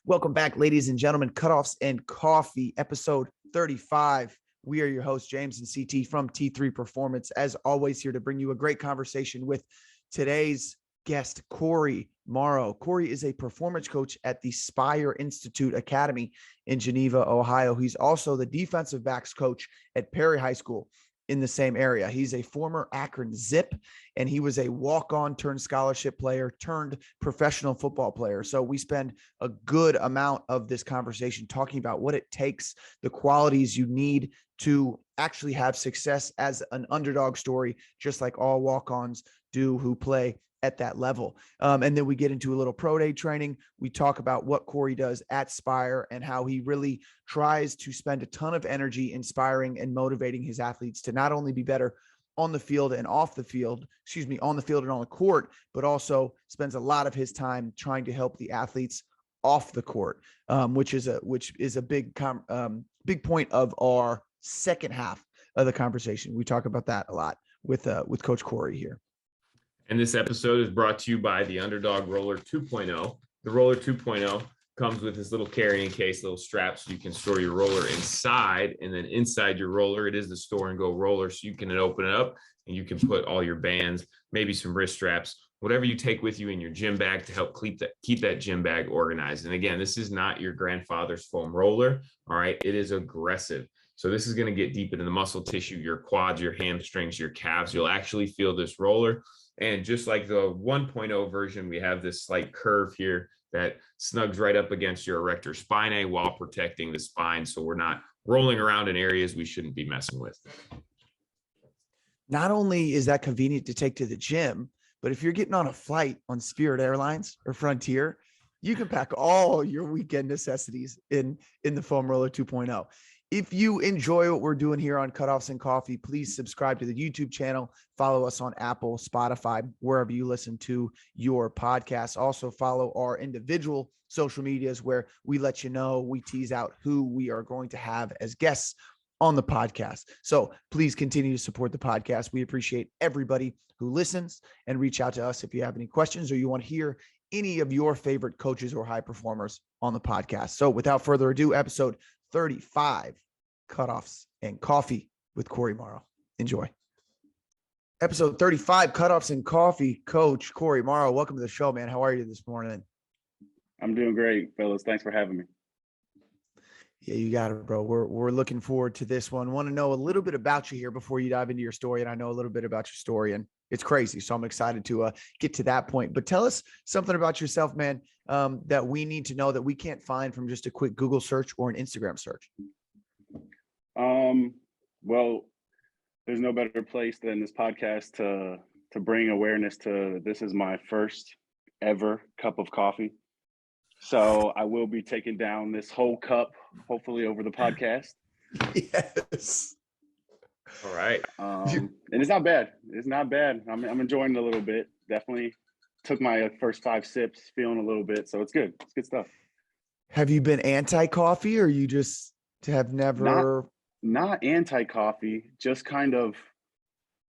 Welcome back, ladies and gentlemen. Cutoffs and Coffee, episode 35. We are your hosts, James and CT from T3 Performance. As always, here to bring you a great conversation with today's guest, Cory Morrow. Cory is a performance coach at the Spire Institute Academy in Geneva, Ohio. He's also the defensive backs coach at Perry High School in the same area. He's a former Akron Zip, and he was a walk-on turned scholarship player turned professional football player. So we spend a good amount of this conversation talking about what it takes, the qualities you need to actually have success as an underdog story, just like all walk-ons do who play at that level. And then we get into a little pro day training. We talk about what Cory does at Spire and how he really tries to spend a ton of energy inspiring and motivating his athletes to not only be better on the field and off the field, on the field and on the court, but also spends a lot of his time trying to help the athletes off the court, which is a big point of our second half of the conversation. We talk about that a lot with Coach Cory here. And this episode is brought to you by the Underdogg Roller 2.0. The Roller 2.0 comes with this little carrying case, little strap, so you can store your roller inside. And then inside your roller, it is the store and go roller. So you can open it up and you can put all your bands, maybe some wrist straps, whatever you take with you in your gym bag to help keep that gym bag organized. And again, this is not your grandfather's foam roller. All right. It is aggressive. So this is going to get deep into the muscle tissue, your quads, your hamstrings, your calves. You'll actually feel this roller. And just like the 1.0 version, we have this slight curve here that snugs right up against your erector spinae while protecting the spine. So we're not rolling around in areas we shouldn't be messing with. Not only is that convenient to take to the gym, but if you're getting on a flight on Spirit Airlines or Frontier, you can pack all your weekend necessities in the Foam Roller 2.0. If you enjoy what we're doing here on Cutoffs and Coffee, please subscribe to the YouTube channel. Follow us on Apple, Spotify, wherever you listen to your podcasts. Also follow our individual social medias where we let you know, we tease out who we are going to have as guests on the podcast. So please continue to support the podcast. We appreciate everybody who listens, and reach out to us if you have any questions or you want to hear any of your favorite coaches or high performers on the podcast. So without further ado, episode 35, Cutoffs and Coffee with Cory Morrow. Enjoy. Episode 35, Cutoffs and Coffee. Coach Cory Morrow, welcome to the show, man. How are you this morning? I'm doing great, fellas. Thanks for having me. Yeah, you got it, bro. We're looking forward to this one. Want to know a little bit about you here before you dive into your story, and I know a little bit about your story, and it's crazy. So I'm excited to get to that point. But tell us something about yourself, man, that we need to know that we can't find from just a quick Google search or an Instagram search. Well, there's no better place than this podcast to bring awareness to. This is my first ever cup of coffee. So I will be taking down this whole cup, hopefully over the podcast. Yes. All right. And it's not bad. It's not bad. I'm enjoying it a little bit. Definitely took my first 5 sips, feeling a little bit. So it's good. It's good stuff. Have you been anti-coffee, or you just have never? Not anti-coffee, just kind of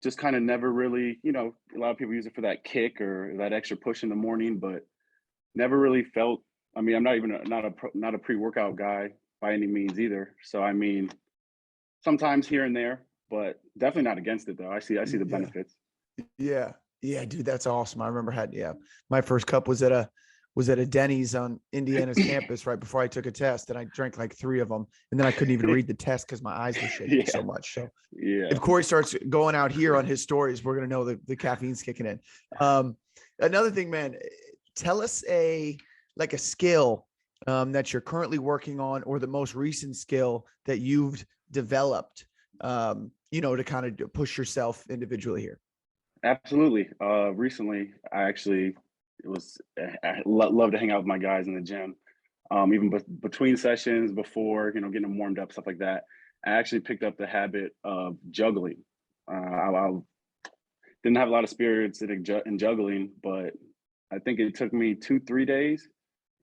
never really, a lot of people use it for that kick or that extra push in the morning, but never really felt. I mean, I'm not even not a pre-workout guy by any means either. So I mean, sometimes here and there, but definitely not against it though. I see the benefits. Yeah, dude, that's awesome. I remember my first cup was at a Denny's on Indiana's campus right before I took a test, and I drank like 3 of them, and then I couldn't even read the test because my eyes were shaking so much. So if Cory starts going out here on his stories, we're gonna know the caffeine's kicking in. Another thing, man, tell us a skill that you're currently working on, or the most recent skill that you've developed, to kind of push yourself individually here. Absolutely. Recently, I love to hang out with my guys in the gym. Even between sessions, before, getting them warmed up, stuff like that. I actually picked up the habit of juggling. I didn't have a lot of experience in juggling, but I think it took me 2-3 days,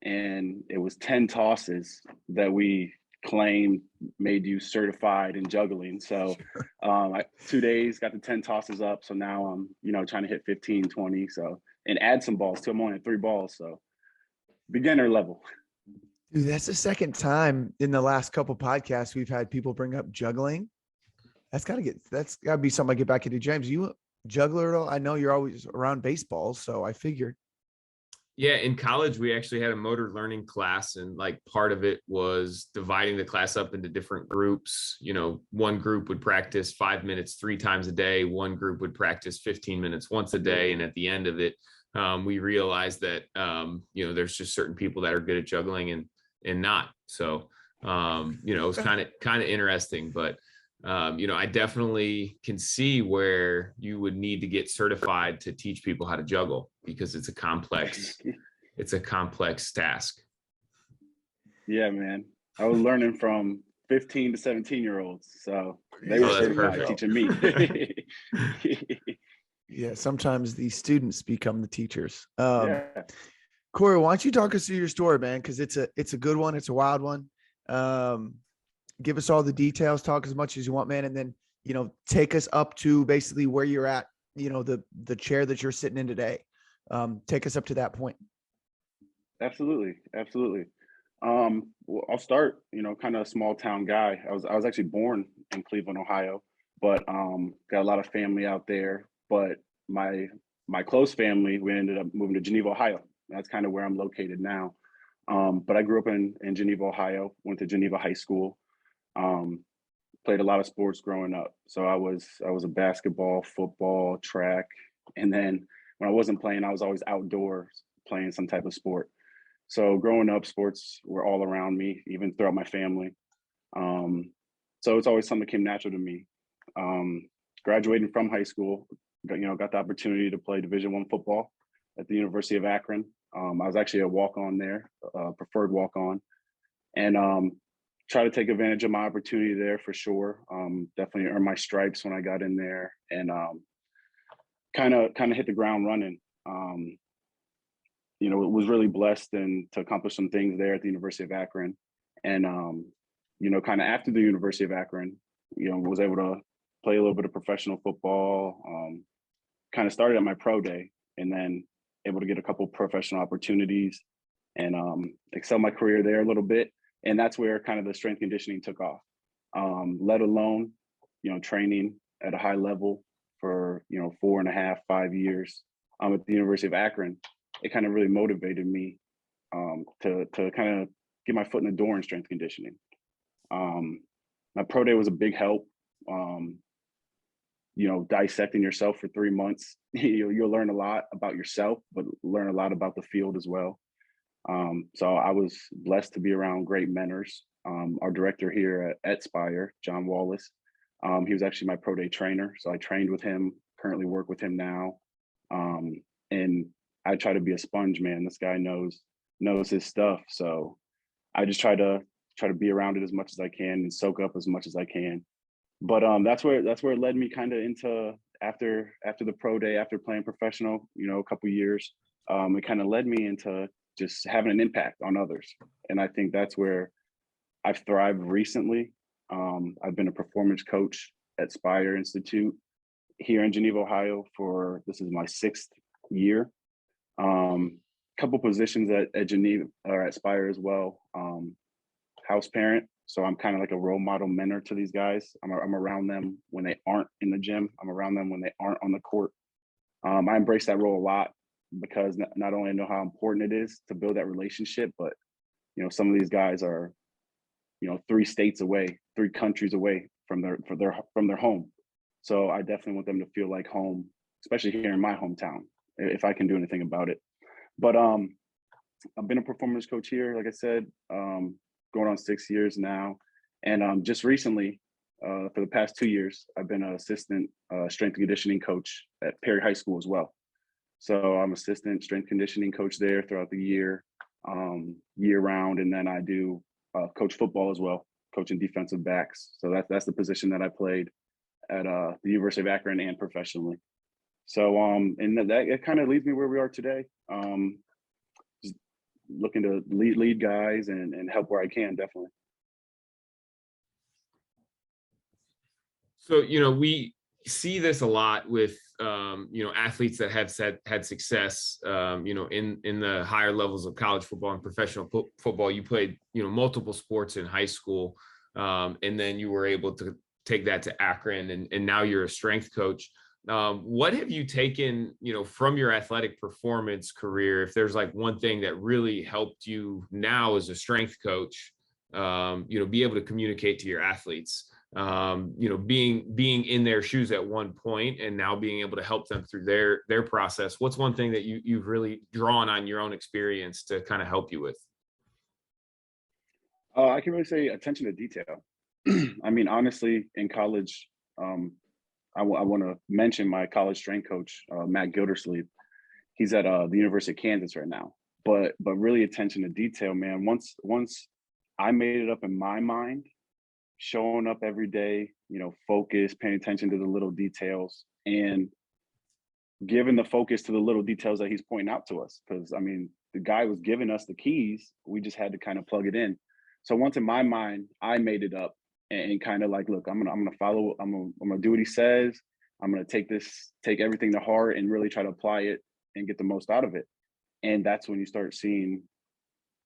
and it was 10 tosses that we claimed made you certified in juggling. So 2 days, got the 10 tosses up. So now I'm, trying to hit 15, 20. So, and add some balls too. I'm only at 3 balls. So beginner level. Dude, that's the second time in the last couple podcasts we've had people bring up juggling. That's gotta be something I get back into. James, you a juggler at all? I know you're always around baseball, so I figured. Yeah, in college, we actually had a motor learning class, and like part of it was dividing the class up into different groups. One group would practice 5 minutes 3 times a day, one group would practice 15 minutes once a day. And at the end of it, we realized that, there's just certain people that are good at juggling and not. So, it was kind of interesting, but I definitely can see where you would need to get certified to teach people how to juggle, because it's a complex task. Yeah, man. I was learning from 15 to 17-year-olds, so they were certified teaching me. Yeah, sometimes the students become the teachers. Yeah. Cory, why don't you talk us through your story, man? Because it's a good one. It's a wild one. Give us all the details. Talk as much as you want, man, and then take us up to basically where you're at. The chair that you're sitting in today. Take us up to that point. Absolutely. Well, I'll start. Kind of a small town guy. I was actually born in Cleveland, Ohio, but got a lot of family out there. But my close family, we ended up moving to Geneva, Ohio. That's kind of where I'm located now. But I grew up in Geneva, Ohio. Went to Geneva High School. Played a lot of sports growing up. So I was a basketball, football, track, and then when I wasn't playing, I was always outdoors playing some type of sport. So growing up, sports were all around me, even throughout my family. So it's always something that came natural to me. Graduating from high school, got the opportunity to play Division I football at the University of Akron. I was actually a walk-on there, preferred walk-on, and try to take advantage of my opportunity there for sure. Definitely earned my stripes when I got in there, and kind of hit the ground running. Was really blessed and to accomplish some things there at the University of Akron, and kind of after the University of Akron, was able to play a little bit of professional football. Kind of started at my pro day, and then able to get a couple professional opportunities and excel my career there a little bit. And that's where kind of the strength conditioning took off, let alone, training at a high level for, 4.5, 5 years at the University of Akron. It kind of really motivated me to kind of get my foot in the door in strength conditioning. My pro day was a big help. Dissecting yourself for 3 months, you'll learn a lot about yourself, but learn a lot about the field as well. So I was blessed to be around great mentors. Our director here at Spire, John Wallace, he was actually my pro day trainer. So I trained with him, currently work with him now. And I try to be a sponge, man. This guy knows his stuff. So I just try to be around it as much as I can and soak up as much as I can. But that's where it led me kind of into after the pro day, after playing professional, a couple years, it kind of led me into just having an impact on others. And I think that's where I've thrived recently. I've been a performance coach at Spire Institute here in Geneva, Ohio this is my 6th year. Couple positions at Geneva or at Spire as well. House parent. So I'm kind of like a role model mentor to these guys. I'm around them when they aren't in the gym. I'm around them when they aren't on the court. I embrace that role a lot because not only I know how important it is to build that relationship, but some of these guys are 3 states away, 3 countries away from their home. So I definitely want them to feel like home, especially here in my hometown, if I can do anything about it. But I've been a performance coach here, like I said, going on 6 years now. And just recently, for the past 2 years, I've been an assistant strength and conditioning coach at Perry High School as well. So I'm assistant strength conditioning coach there throughout the year, year round. And then I do coach football as well, coaching defensive backs. So that's the position that I played at the University of Akron and professionally. So and that it kind of leads me where we are today. Just looking to lead guys and help where I can, definitely. So, we see this a lot with athletes that have had success in the higher levels of college football and professional football. You played multiple sports in high school, and then you were able to take that to Akron, and now you're a strength coach. What have you taken from your athletic performance career, if there's like one thing that really helped you now as a strength coach, be able to communicate to your athletes, being in their shoes at one point and now being able to help them through their process? What's one thing that you've really drawn on your own experience to kind of help you with? I can really say attention to detail. I mean, honestly, in college, I want to mention my college strength coach, Matt Gildersleeve. He's at the University of Kansas right now. But really attention to detail, man. Once I made it up in my mind, showing up every day, focus, paying attention to the little details, and giving the focus to the little details that he's pointing out to us. Because I mean, the guy was giving us the keys. We just had to kind of plug it in. So once in my mind, I made it up and kind of like, look, I'm gonna follow. I'm gonna do what he says. I'm gonna take everything to heart and really try to apply it and get the most out of it. And that's when you start seeing,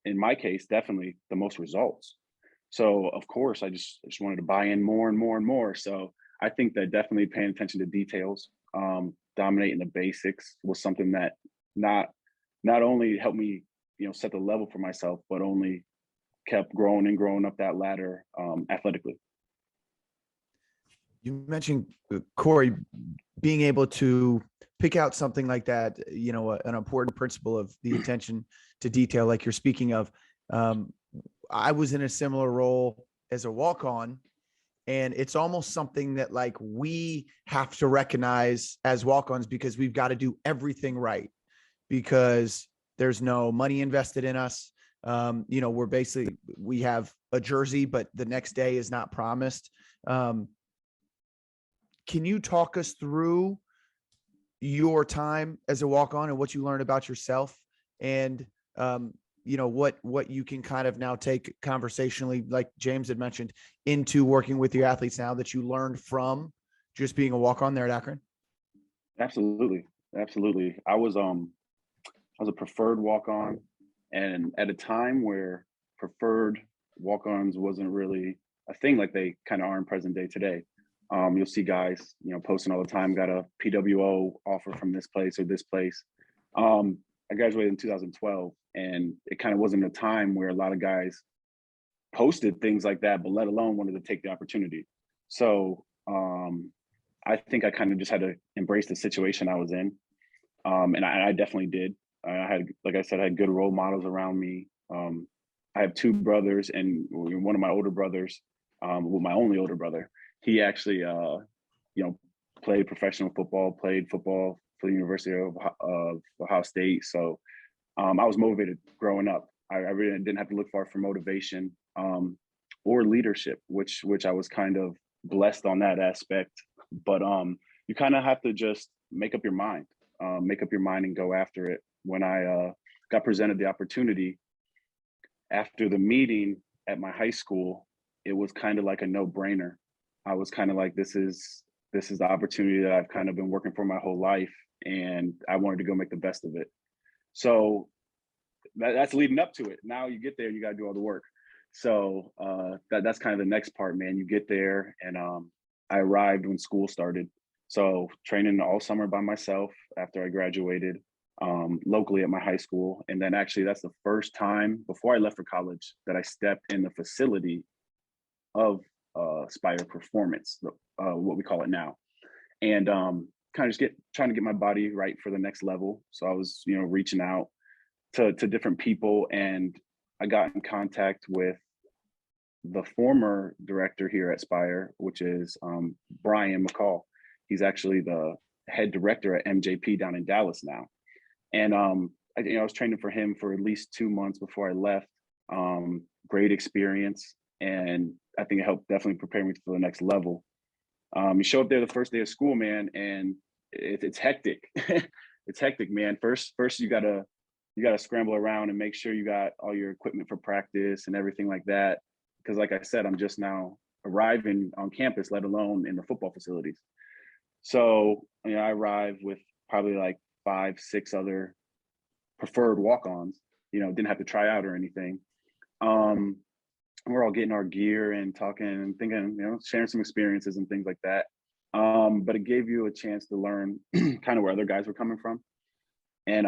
in my case, definitely the most results. So of course, I just wanted to buy in more and more and more. So I think that definitely paying attention to details, dominating the basics was something that not only helped me, set the level for myself, but only kept growing and growing up that ladder athletically. You mentioned, Cory, being able to pick out something like that, an important principle of the attention to detail, like you're speaking of. I was in a similar role as a walk-on, and it's almost something that like we have to recognize as walk-ons, because we've got to do everything right, because there's no money invested in us. We have a jersey, but the next day is not promised. Can you talk us through your time as a walk-on and what you learned about yourself, and what you can kind of now take conversationally, like James had mentioned, into working with your athletes now that you learned from just being a walk-on there at Akron? Absolutely. I was a preferred walk-on, and at a time where preferred walk-ons wasn't really a thing like they kind of are in present day today. You'll see guys, posting all the time, got a PWO offer from this place or this place. I graduated in 2012, and it kind of wasn't a time where a lot of guys posted things like that, but let alone wanted to take the opportunity. So I think I kind of just had to embrace the situation I was in. And I definitely did. I had, like I said, I had good role models around me. I have two brothers, and one of my older brothers, my only older brother, he actually, played professional football, played football for the University of Ohio State. So I was motivated growing up. I really didn't have to look far for motivation or leadership, which I was kind of blessed on that aspect. But you kind of have to just make up your mind and go after it. When I got presented the opportunity after the meeting at my high school, it was kind of like a no-brainer. I was kind of like, this is the opportunity that I've kind of been working for my whole life, and I wanted to go make the best of it. So that's leading up to it. Now you get there, you got to do all the work. So that's kind of the next part, man. You get there, and I arrived when school started. So training all summer by myself after I graduated locally at my high school. And then actually that's the first time before I left for college that I stepped in the facility of Spire Performance, what we call it now. And kind of just trying to get my body right for the next level. So I was, reaching out to different people, and I got in contact with the former director here at Spire, which is Brian McCall. He's actually the head director at MJP down in Dallas now. And I was training for him for at least 2 months before I left. Great experience, and I think it helped definitely prepare me for the next level. You show up there the first day of school, man, and it's hectic. It's hectic, man. First you gotta scramble around and make sure you got all your equipment for practice and everything like that. Because like I said, I'm just now arriving on campus, let alone in the football facilities. So, I arrived with probably like 5, 6 other preferred walk-ons, didn't have to try out or anything. We're all getting our gear and talking and thinking, sharing some experiences and things like that. But it gave you a chance to learn kind of where other guys were coming from. And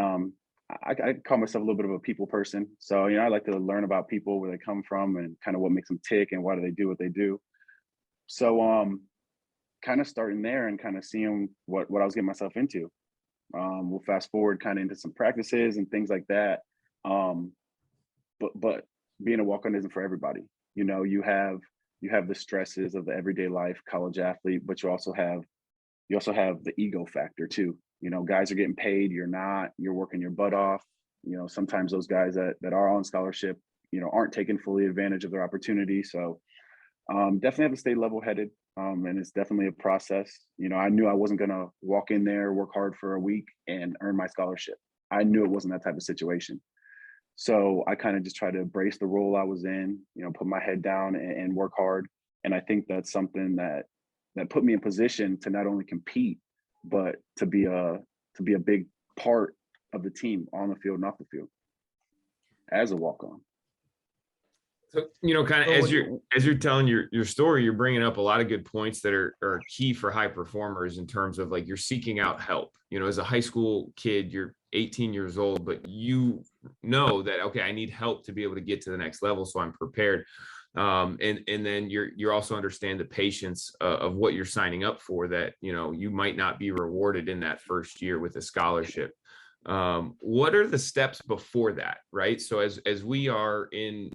I call myself a little bit of a people person. So, I like to learn about people, where they come from and kind of what makes them tick and why do they do what they do. So kind of starting there and kind of seeing what I was getting myself into. We'll fast forward kind of into some practices and things like that. But being a walk-on isn't for everybody. You have the stresses of the everyday life, college athlete, but you also have the ego factor too. Guys are getting paid, you're not, you're working your butt off. Sometimes those guys that are on scholarship, aren't taking fully advantage of their opportunity. So definitely have to stay level-headed. And it's definitely a process. I knew I wasn't gonna walk in there, work hard for a week and earn my scholarship. I knew it wasn't that type of situation. So I kind of just tried to embrace the role I was in, put my head down and work hard. And I think that's something that put me in position to not only compete, but to be a big part of the team on the field and off the field as a walk-on. So, kind of as you're telling your story, you're bringing up a lot of good points that are key for high performers in terms of like you're seeking out help. As a high school kid, you're 18 years old, but you know that, okay, I need help to be able to get to the next level. So I'm prepared. And then you're also understand the patience of what you're signing up for, that, you might not be rewarded in that first year with a scholarship. What are the steps before that, right? So as we are in,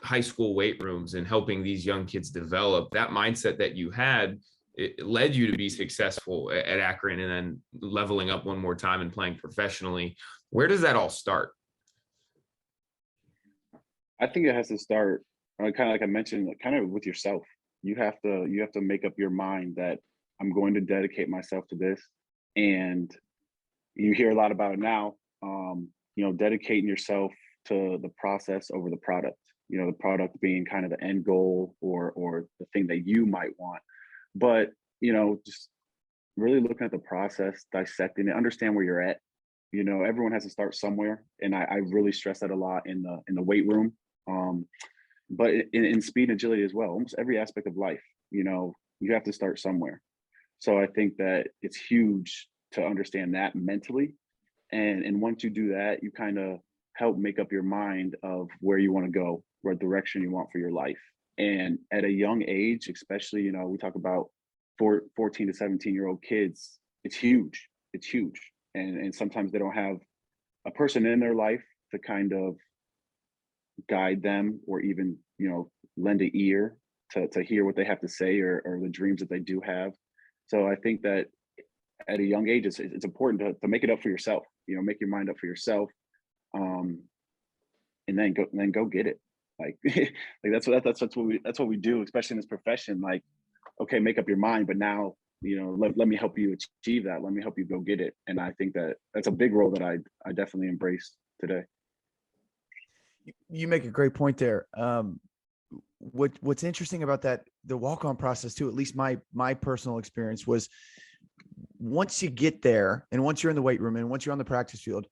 high school weight rooms and helping these young kids develop that mindset that you had, it led you to be successful at Akron and then leveling up one more time and playing professionally. Where does that all start? I think it has to start kind of like I mentioned, kind of with yourself. You have to make up your mind that I'm going to dedicate myself to this. And you hear a lot about it now, dedicating yourself to the process over the product, the product being kind of the end goal or the thing that you might want. But, just really looking at the process, dissecting it, understand where you're at. Everyone has to start somewhere. And I really stress that a lot in the weight room. But in speed and agility as well, almost every aspect of life, you have to start somewhere. So I think that it's huge to understand that mentally. And once you do that, you kind of help make up your mind of where you want to go, what direction you want for your life. And at a young age, especially, we talk about 14 to 17-year-old kids, it's huge. It's huge. And sometimes they don't have a person in their life to kind of guide them or even, lend an ear to hear what they have to say or the dreams that they do have. So I think that at a young age, it's important to make it up for yourself, make your mind up for yourself. And then go get it. Like, that's what we do, especially in this profession. Like, okay, make up your mind, but now, let me help you achieve that. Let me help you go get it. And I think that's a big role that I definitely embrace today. You make a great point there. What's interesting about that, the walk-on process too, at least my personal experience was, once you get there and once you're in the weight room and once you're on the practice field,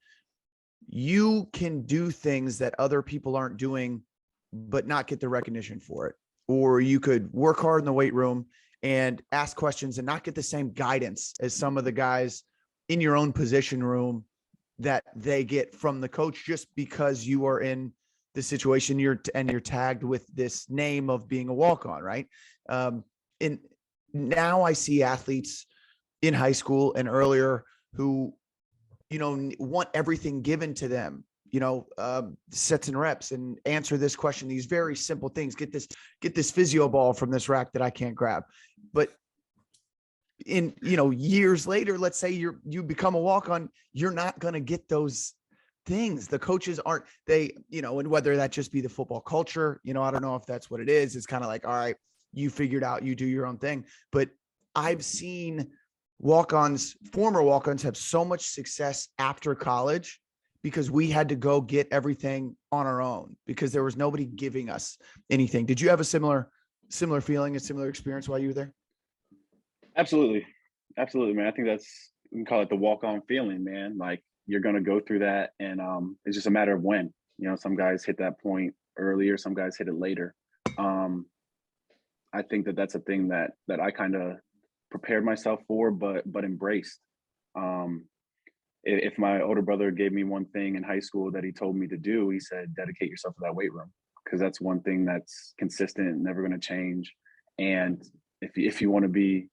you can do things that other people aren't doing, but not get the recognition for it. Or you could work hard in the weight room and ask questions and not get the same guidance as some of the guys in your own position room that they get from the coach, just because you are in the situation you're tagged with this name of being a walk-on, right? And now I see athletes in high school and earlier who, want everything given to them, sets and reps, and answer this question, these very simple things, get this physio ball from this rack that I can't grab. But in, years later, let's say you become a walk-on, you're not going to get those things. The coaches aren't, and whether that just be the football culture, I don't know if that's what it is. It's kind of like, all right, you figured out, you do your own thing. But I've seen former walk-ons have so much success after college because we had to go get everything on our own because there was nobody giving us anything. Did you have a similar feeling, a similar experience while you were there? Absolutely. Absolutely, man. I think we can call it the walk-on feeling, man. Like you're gonna go through that, and it's just a matter of when. Some guys hit that point earlier, some guys hit it later. Um, I think that that's a thing that I kind of prepared myself for, but embraced. Um, if my older brother gave me one thing in high school that he told me to do, he said, dedicate yourself to that weight room, because that's one thing that's consistent, never going to change. And if you want to be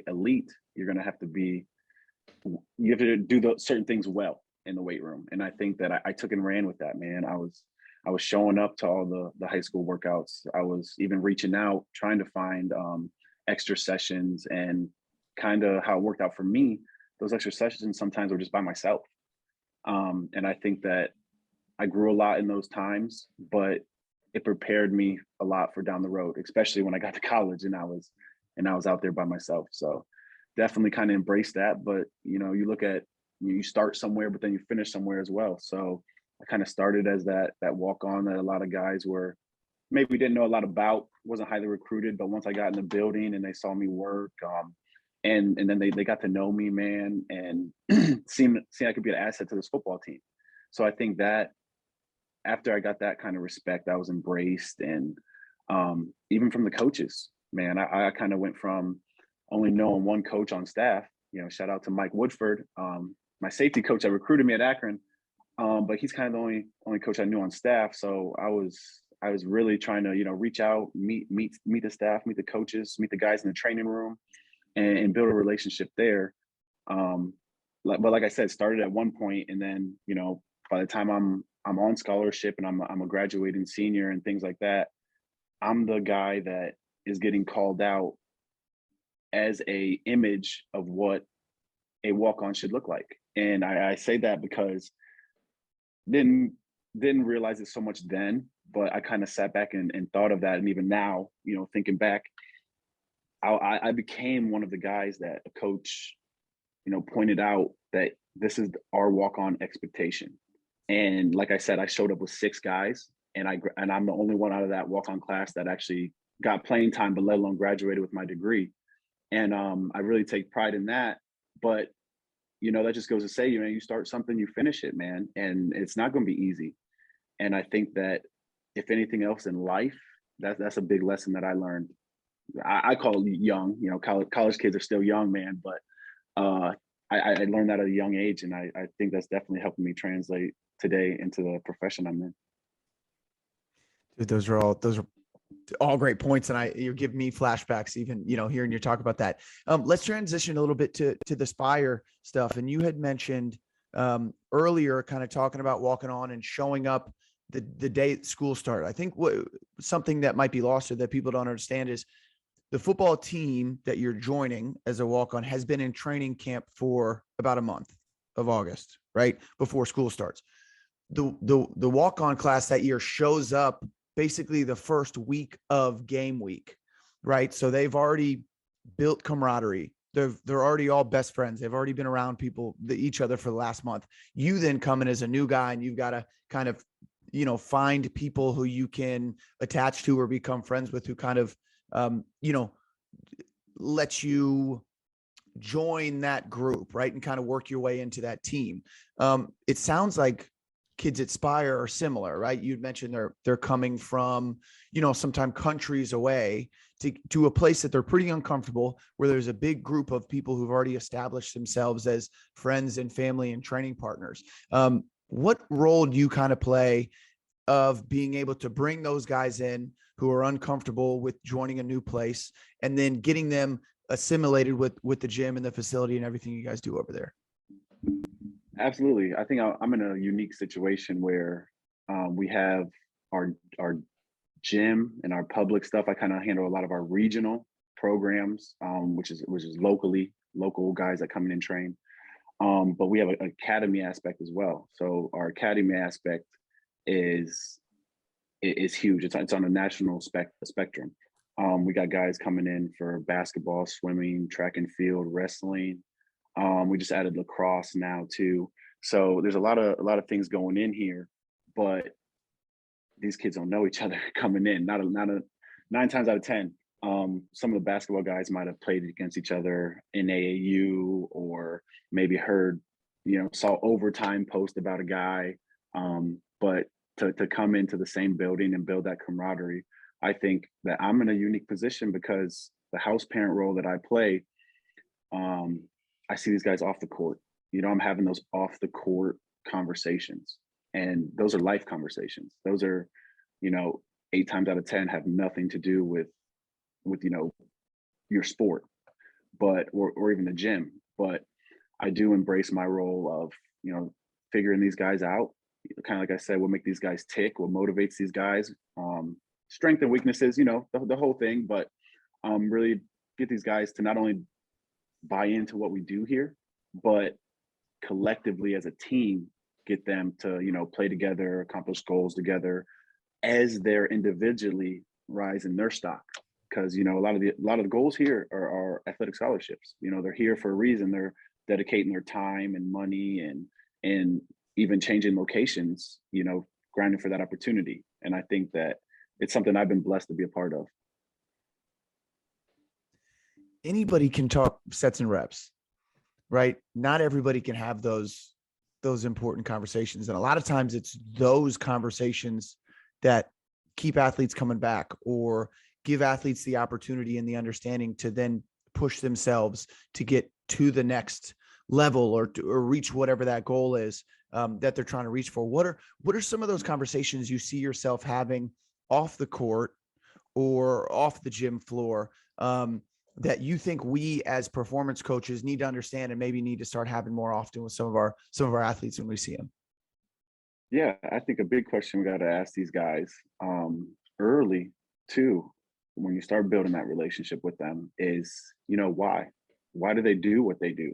elite, you're going to have to be you have to do the certain things well in the weight room. And I think that I took and ran with that, man. I was showing up to all the high school workouts. I was even reaching out, trying to find extra sessions, and kind of how it worked out for me. Those extra sessions sometimes were just by myself. And I think that I grew a lot in those times, but it prepared me a lot for down the road, especially when I got to college and I was out there by myself. So definitely kind of embrace that. But you look at, you start somewhere, but then you finish somewhere as well. So I kind of started as that walk on that a lot of guys were maybe didn't know a lot about, wasn't highly recruited, but once I got in the building and they saw me work, and then they got to know me, man, and seeing I could be an asset to this football team. So I think that after I got that kind of respect, I was embraced, and even from the coaches, man, I kind of went from only knowing one coach on staff. Shout out to Mike Woodford, my safety coach that recruited me at Akron, but he's kind of the only coach I knew on staff. So I was really trying to reach out, meet the staff, meet the coaches, meet the guys in the training room, and build a relationship there. But like I said, started at one point, and then by the time I'm on scholarship and I'm a graduating senior and things like that, I'm the guy that is getting called out as a image of what a walk-on should look like. And I say that because didn't realize it so much then, but I kind of sat back and thought of that. And even now, thinking back, I became one of the guys that a coach, pointed out that this is our walk-on expectation. And like I said, I showed up with 6 guys, and I'm the only one out of that walk-on class that actually got playing time, but let alone graduated with my degree. And I really take pride in that. But that just goes to say, you start something, you finish it, man, and it's not going to be easy. And I think that if anything else in life, that's a big lesson that I learned. I call it young, college kids are still young, man, but I learned that at a young age, and I think that's definitely helping me translate today into the profession I'm in. Dude, those are all great points, and you're giving me flashbacks even hearing you talk about that. Let's transition a little bit to the Spire stuff. And you had mentioned earlier, kind of talking about walking on and showing up the day school started. I think something that might be lost or that people don't understand is the football team that you're joining as a walk-on has been in training camp for about a month of August, right before school starts. The walk-on class that year shows up basically the first week of game week, right? So they've already built camaraderie. They're already all best friends. They've already been around each other for the last month. You then come in as a new guy, and you've got to kind of, find people who you can attach to or become friends with, who kind of, let you join that group, right? And kind of work your way into that team. It sounds like kids at Spire are similar, right? You'd mentioned they're coming from, sometime countries away to a place that they're pretty uncomfortable, where there's a big group of people who've already established themselves as friends and family and training partners. What role do you kind of play of being able to bring those guys in who are uncomfortable with joining a new place, and then getting them assimilated with the gym and the facility and everything you guys do over there? Absolutely. I think I'm in a unique situation where we have our gym and our public stuff. I kind of handle a lot of our regional programs, which is local guys that come in and train. But we have an academy aspect as well. So our academy aspect is huge. It's on a national spectrum. We got guys coming in for basketball, swimming, track and field, wrestling. We just added lacrosse now too. So there's a lot of things going in here, but these kids don't know each other coming in. Not 9 times out of 10. some of the basketball guys might have played against each other in AAU, or maybe heard, saw overtime post about a guy. But to come into the same building and build that camaraderie, I think that I'm in a unique position because the house parent role that I play, I see these guys off the court. I'm having those off the court conversations, and those are life conversations. Those are, 8 times out of 10 have nothing to do with your sport, but or even the gym. But I do embrace my role of figuring these guys out. Kind of like I said, what make these guys tick, what motivates these guys, strength and weaknesses, the whole thing. But really get these guys to not only buy into what we do here, but collectively as a team, get them to play together, accomplish goals together as they're individually rising their stock. Because a lot of the goals here are athletic scholarships. They're here for a reason. They're dedicating their time and money and even changing locations, grinding for that opportunity. And I think that it's something I've been blessed to be a part of. Anybody can talk sets and reps, right? Not everybody can have those important conversations. And a lot of times it's those conversations that keep athletes coming back, or give athletes the opportunity and the understanding to then push themselves to get to the next level, or reach whatever that goal is that they're trying to reach for. What are some of those conversations you see yourself having off the court or off the gym floor that you think we as performance coaches need to understand and maybe need to start having more often with some of our athletes when we see them? Yeah, I think a big question we got to ask these guys early too, when you start building that relationship with them, is, why do they do what they do?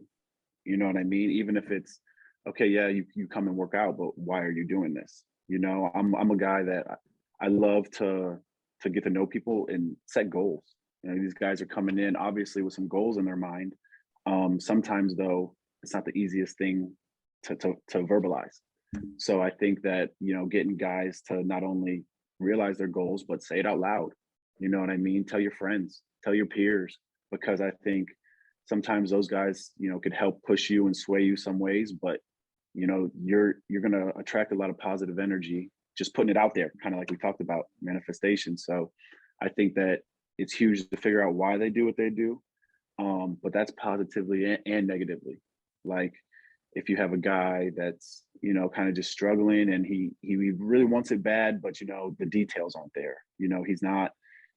You know what I mean? Even if it's, okay, yeah, you come and work out, but why are you doing this? I'm a guy that I love to get to know people and set goals. These guys are coming in obviously with some goals in their mind. Sometimes though, it's not the easiest thing to verbalize. So I think that, getting guys to not only realize their goals, but say it out loud. You know what I mean? Tell your friends, tell your peers, because I think sometimes those guys, could help push you and sway you some ways, but you're going to attract a lot of positive energy, just putting it out there, kind of like we talked about manifestation. So I think that it's huge to figure out why they do what they do. But that's positively and negatively. Like if you have a guy that's, kind of just struggling and he really wants it bad, but the details aren't there.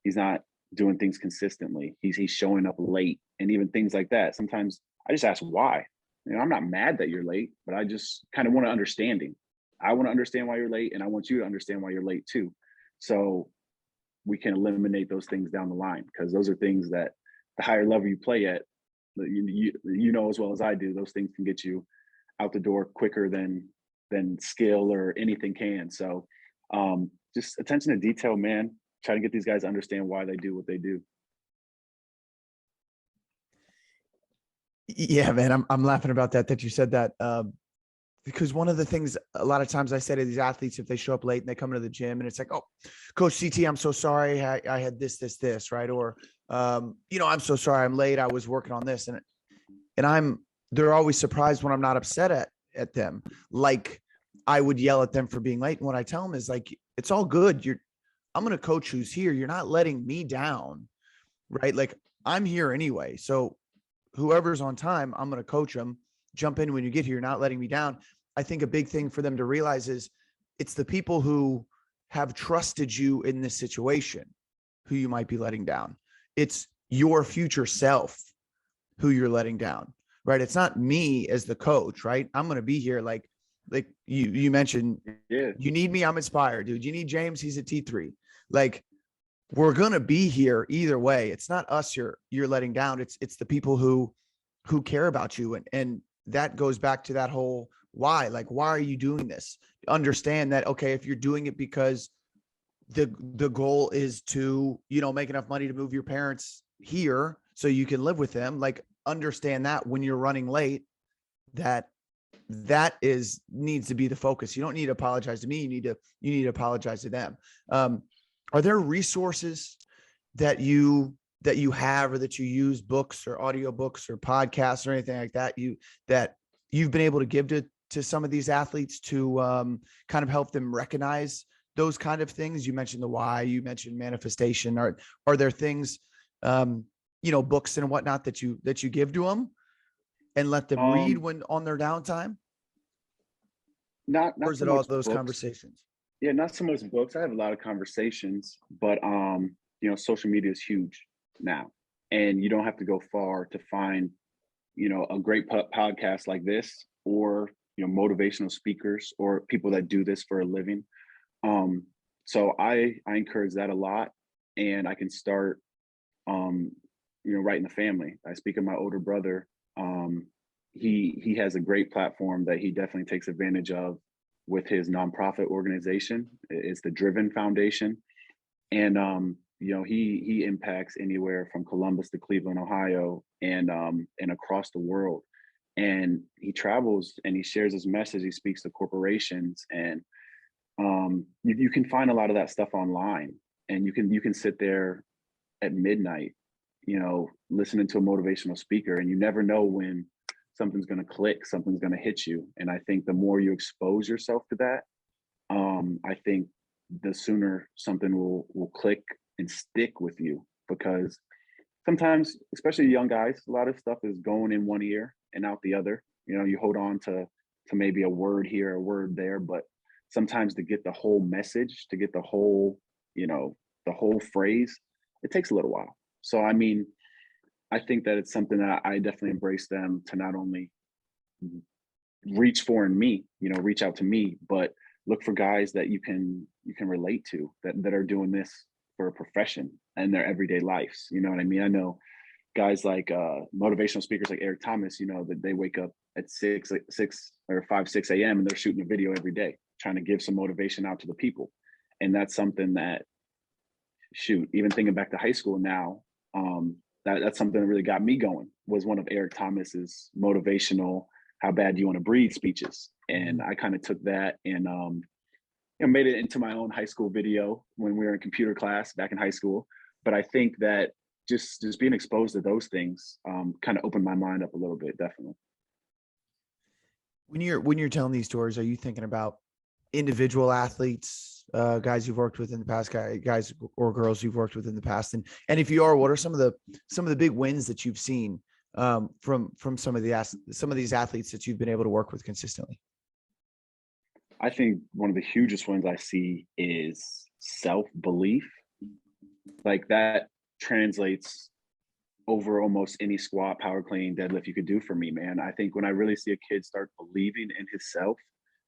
He's not doing things consistently. He's showing up late, and even things like that. Sometimes I just ask why. I'm not mad that you're late, but I just kind of want an understanding. I want to understand why you're late, and I want you to understand why you're late too. So we can eliminate those things down the line, because those are things that the higher level you play at, as well as I do, those things can get you out the door quicker than skill or anything can. So just attention to detail, man. Try to get these guys to understand why they do what they do. Yeah, man, I'm laughing about that you said that, because one of the things a lot of times I say to these athletes, if they show up late and they come into the gym and it's like, oh, Coach CT, I'm so sorry. I had this, right. Or, I'm so sorry I'm late. I was working on this. And they're always surprised when I'm not upset at them. Like I would yell at them for being late. And what I tell them is like, it's all good. I'm going to coach who's here. You're not letting me down, right? Like I'm here anyway. So whoever's on time, I'm going to coach them. Jump in when you get here. You're not letting me down. I think a big thing for them to realize is it's the people who have trusted you in this situation who you might be letting down. It's your future self who you're letting down, right? It's not me as the coach, right? I'm going to be here. Like you mentioned, Yeah. You need me, I'm Spire, dude. You need James, he's at T3. Like we're going to be here either way. It's not us you're letting down. It's the people who care about you. And that goes back to that whole why. Like, why are you doing this? Understand that, okay, if you're doing it because the goal is to, make enough money to move your parents here so you can live with them, like understand that when you're running late, that needs to be the focus. You don't need to apologize to me. You need to apologize to them. Are there resources that you that you have, or that you use, books or audiobooks or podcasts or anything like that, that you've been able to give to some of these athletes to kind of help them recognize those kind of things? You mentioned the why, you mentioned manifestation. Are there things, books and whatnot that you give to them and let them read when on their downtime? Not or is so it all much those books. conversations? Yeah, not so much books. I have a lot of conversations, but social media is huge now, and you don't have to go far to find, a great podcast like this, or motivational speakers, or people that do this for a living. So I encourage that a lot, and I can start, right in the family. I speak of my older brother. He has a great platform that he definitely takes advantage of with his nonprofit organization. It's the Driven Foundation. And he impacts anywhere from Columbus to Cleveland, Ohio, and across the world. And he travels and he shares his message. He speaks to corporations, and you can find a lot of that stuff online. And you can sit there at midnight, listening to a motivational speaker, and you never know when something's going to click, something's going to hit you. And I think the more you expose yourself to that, I think the sooner something will click and stick with you. Because sometimes, especially young guys, a lot of stuff is going in one ear and out the other. You hold on to maybe a word here, a word there, but sometimes to get the whole message, to get the whole phrase, it takes a little while. So I mean, I think that it's something that I definitely embrace them to not only reach for in me, reach out to me, but look for guys that you can relate to, that are doing this for a profession in their everyday lives. You know what I mean? I know guys like motivational speakers like Eric Thomas, that they wake up at 6 a.m. and they're shooting a video every day, trying to give some motivation out to the people. And that's something that, even thinking back to high school now, that's something that really got me going, was one of Eric Thomas's motivational "How bad do you want to breathe" speeches. And I kind of took that and made it into my own high school video when we were in computer class back in high school. But I think that just being exposed to those things kind of opened my mind up a little bit, definitely. When you're telling these stories, are you thinking about individual athletes, guys you've worked with in the past, guys or girls you've worked with in the past? And if you are, what are some of the big wins that you've seen from some of these athletes that you've been able to work with consistently? I think one of the hugest ones I see is self-belief. Like, that translates over almost any squat, power clean, deadlift you could do for me, man. I think when I really see a kid start believing in himself,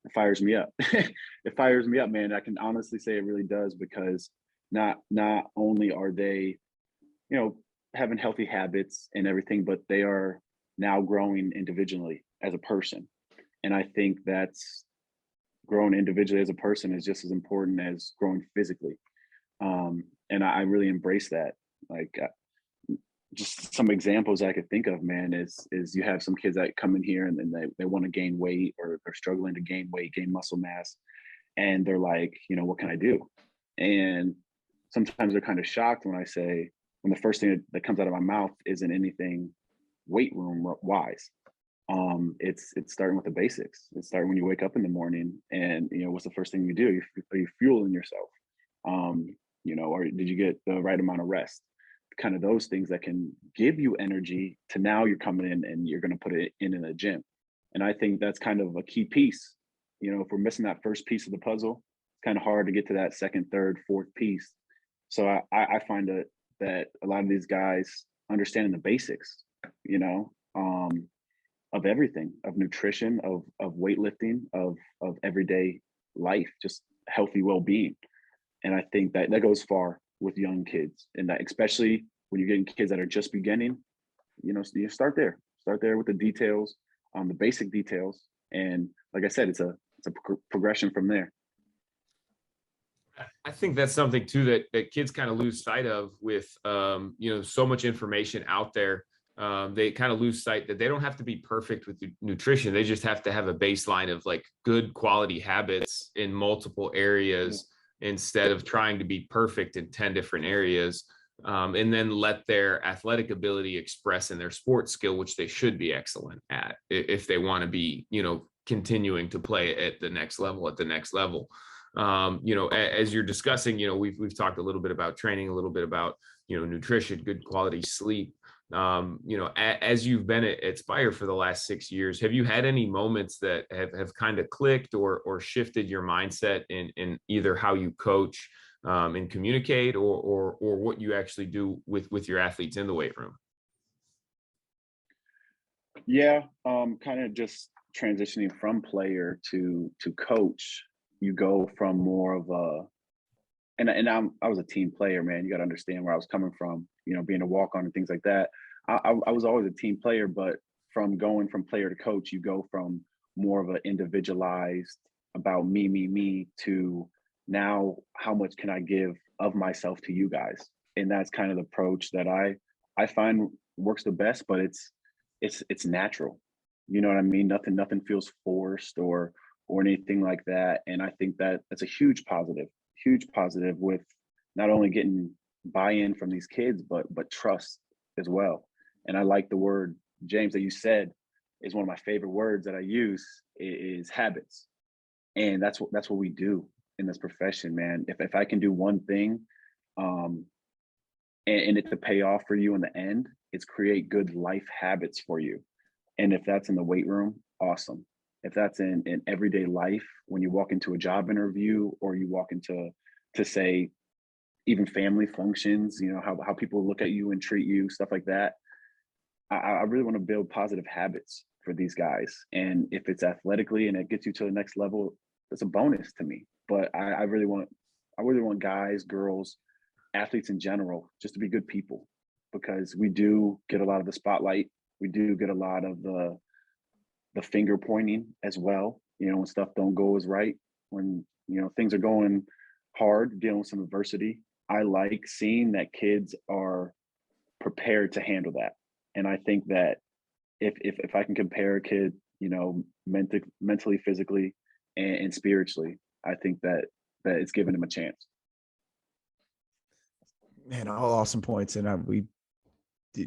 it fires me up. It fires me up, man. I can honestly say it really does, because not only are they, having healthy habits and everything, but they are now growing individually as a person. And I think that's growing individually as a person is just as important as growing physically. And I really embrace that. Like, just some examples I could think of, man, is you have some kids that come in here and then they want to gain weight, or they're struggling to gain weight, gain muscle mass. And they're like, what can I do? And sometimes they're kind of shocked when the first thing that comes out of my mouth isn't anything weight room wise. It's starting with the basics. It's starting when you wake up in the morning, and what's the first thing you do? Are you fueling yourself? Or did you get the right amount of rest? Kind of those things that can give you energy to now you're coming in and you're going to put it in a gym. And I think that's kind of a key piece. If we're missing that first piece of the puzzle, it's kind of hard to get to that second, third, fourth piece. So I find that a lot of these guys understanding the basics, of everything, of nutrition, of weightlifting, of everyday life, just healthy well-being. And I think that goes far with young kids, and that especially when you're getting kids that are just beginning, you start there with the details, the basic details. And like I said, it's a progression from there. I think that's something too that kids kind of lose sight of with, so much information out there. They kind of lose sight that they don't have to be perfect with nutrition. They just have to have a baseline of like good quality habits in multiple areas, instead of trying to be perfect in 10 different areas. and then let their athletic ability express in their sports skill, which they should be excellent at if they want to be, continuing to play at the next level, as you're discussing, we've talked a little bit about training, a little bit about, nutrition, good quality sleep. As you've been at Spire for the last 6 years, have you had any moments that have kind of clicked or shifted your mindset in either how you coach and communicate or what you actually do with your athletes in the weight room? Yeah, kind of just transitioning from player to coach. You go from more of a, I was a team player, man. You got to understand where I was coming from. Being a walk on and things like that. I was always a team player, but from going from player to coach, you go from more of an individualized about me to now how much can I give of myself to you guys? And that's kind of the approach that I find works the best, but it's natural. You know what I mean? Nothing feels forced or anything like that. And I think that that's a huge positive with not only getting buy-in from these kids, but trust as well. And I like the word, James, that you said is one of my favorite words that I use is habits. And that's what we do in this profession, man. If I can do one thing, and it to pay off for you in the end, it's create good life habits for you. And if that's in the weight room, awesome. If that's in everyday life, when you walk into a job interview or you walk into say even family functions, how people look at you and treat you, stuff like that. I really want to build positive habits for these guys. And if it's athletically and it gets you to the next level, that's a bonus to me. But I really want guys, girls, athletes in general, just to be good people, because we do get a lot of the spotlight. We do get a lot of the finger pointing as well, when stuff don't go as right, when, things are going hard, dealing with some adversity. I like seeing that kids are prepared to handle that. And I think that if I can compare a kid, mentally, physically, and spiritually, I think that it's giving him a chance. Man, all awesome points. And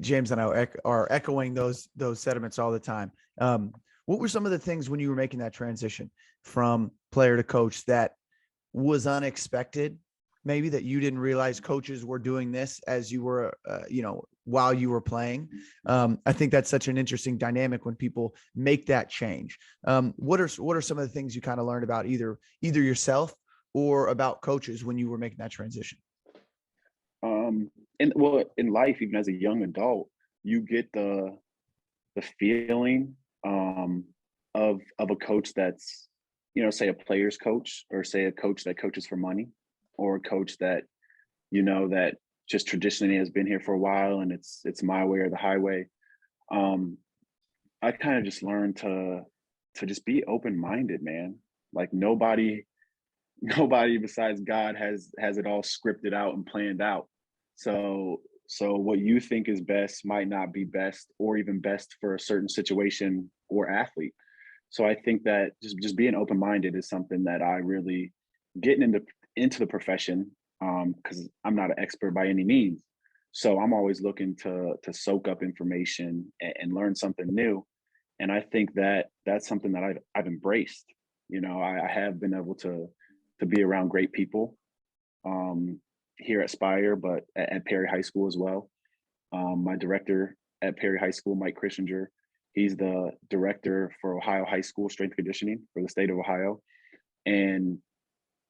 James and I are echoing those sentiments all the time. What were some of the things when you were making that transition from player to coach that was unexpected, maybe that you didn't realize coaches were doing this as you were, while you were playing? I think that's such an interesting dynamic when people make that change. What are some of the things you kind of learned about either yourself or about coaches when you were making that transition? In life, even as a young adult, you get the feeling of a coach that's, say a player's coach, or say a coach that coaches for money, or a coach that, that just traditionally has been here for a while and it's my way or the highway. I kind of just learned to just be open-minded, man. Like nobody besides God has it all scripted out and planned out. So what you think is best might not be best or even best for a certain situation or athlete. So I think that just being open-minded is something that I really getting into the profession, because I'm not an expert by any means. So I'm always looking to soak up information and learn something new. And I think that that's something that I've embraced. I have been able to be around great people here at Spire, but at Perry High School as well. My director at Perry High School, Mike Christinger, he's the director for Ohio High School Strength Conditioning for the state of Ohio. And,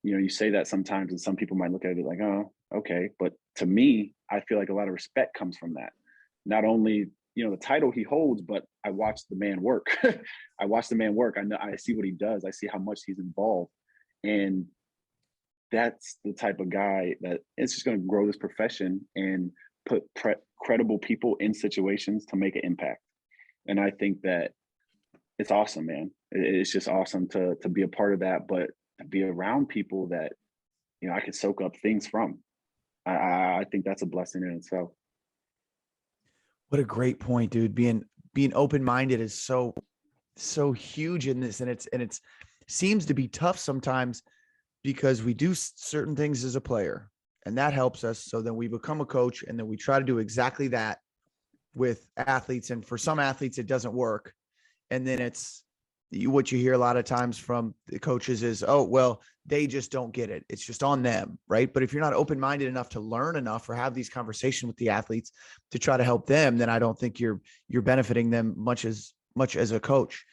you say that sometimes and some people might look at it like, oh, okay. But to me, I feel like a lot of respect comes from that. Not only, the title he holds, but I watch the man work. I watch the man work. I know, I see what he does. I see how much he's involved. And that's the type of guy that is just going to grow this profession and put credible people in situations to make an impact. And I think that it's awesome, man. It's just awesome to be a part of that, but to be around people that, I can soak up things from. I think that's a blessing in itself. What a great point, dude. Being open-minded is so huge in this. And it's seems to be tough sometimes because we do certain things as a player And that helps us. So then we become a coach, and then we try to do exactly that with athletes. And for some athletes, it doesn't work. And then it's what you hear a lot of times from the coaches is, oh, well, they just don't get it. It's just on them. Right. But if you're not open-minded enough to learn enough or have these conversations with the athletes to try to help them, then I don't think you're benefiting them much as a coach.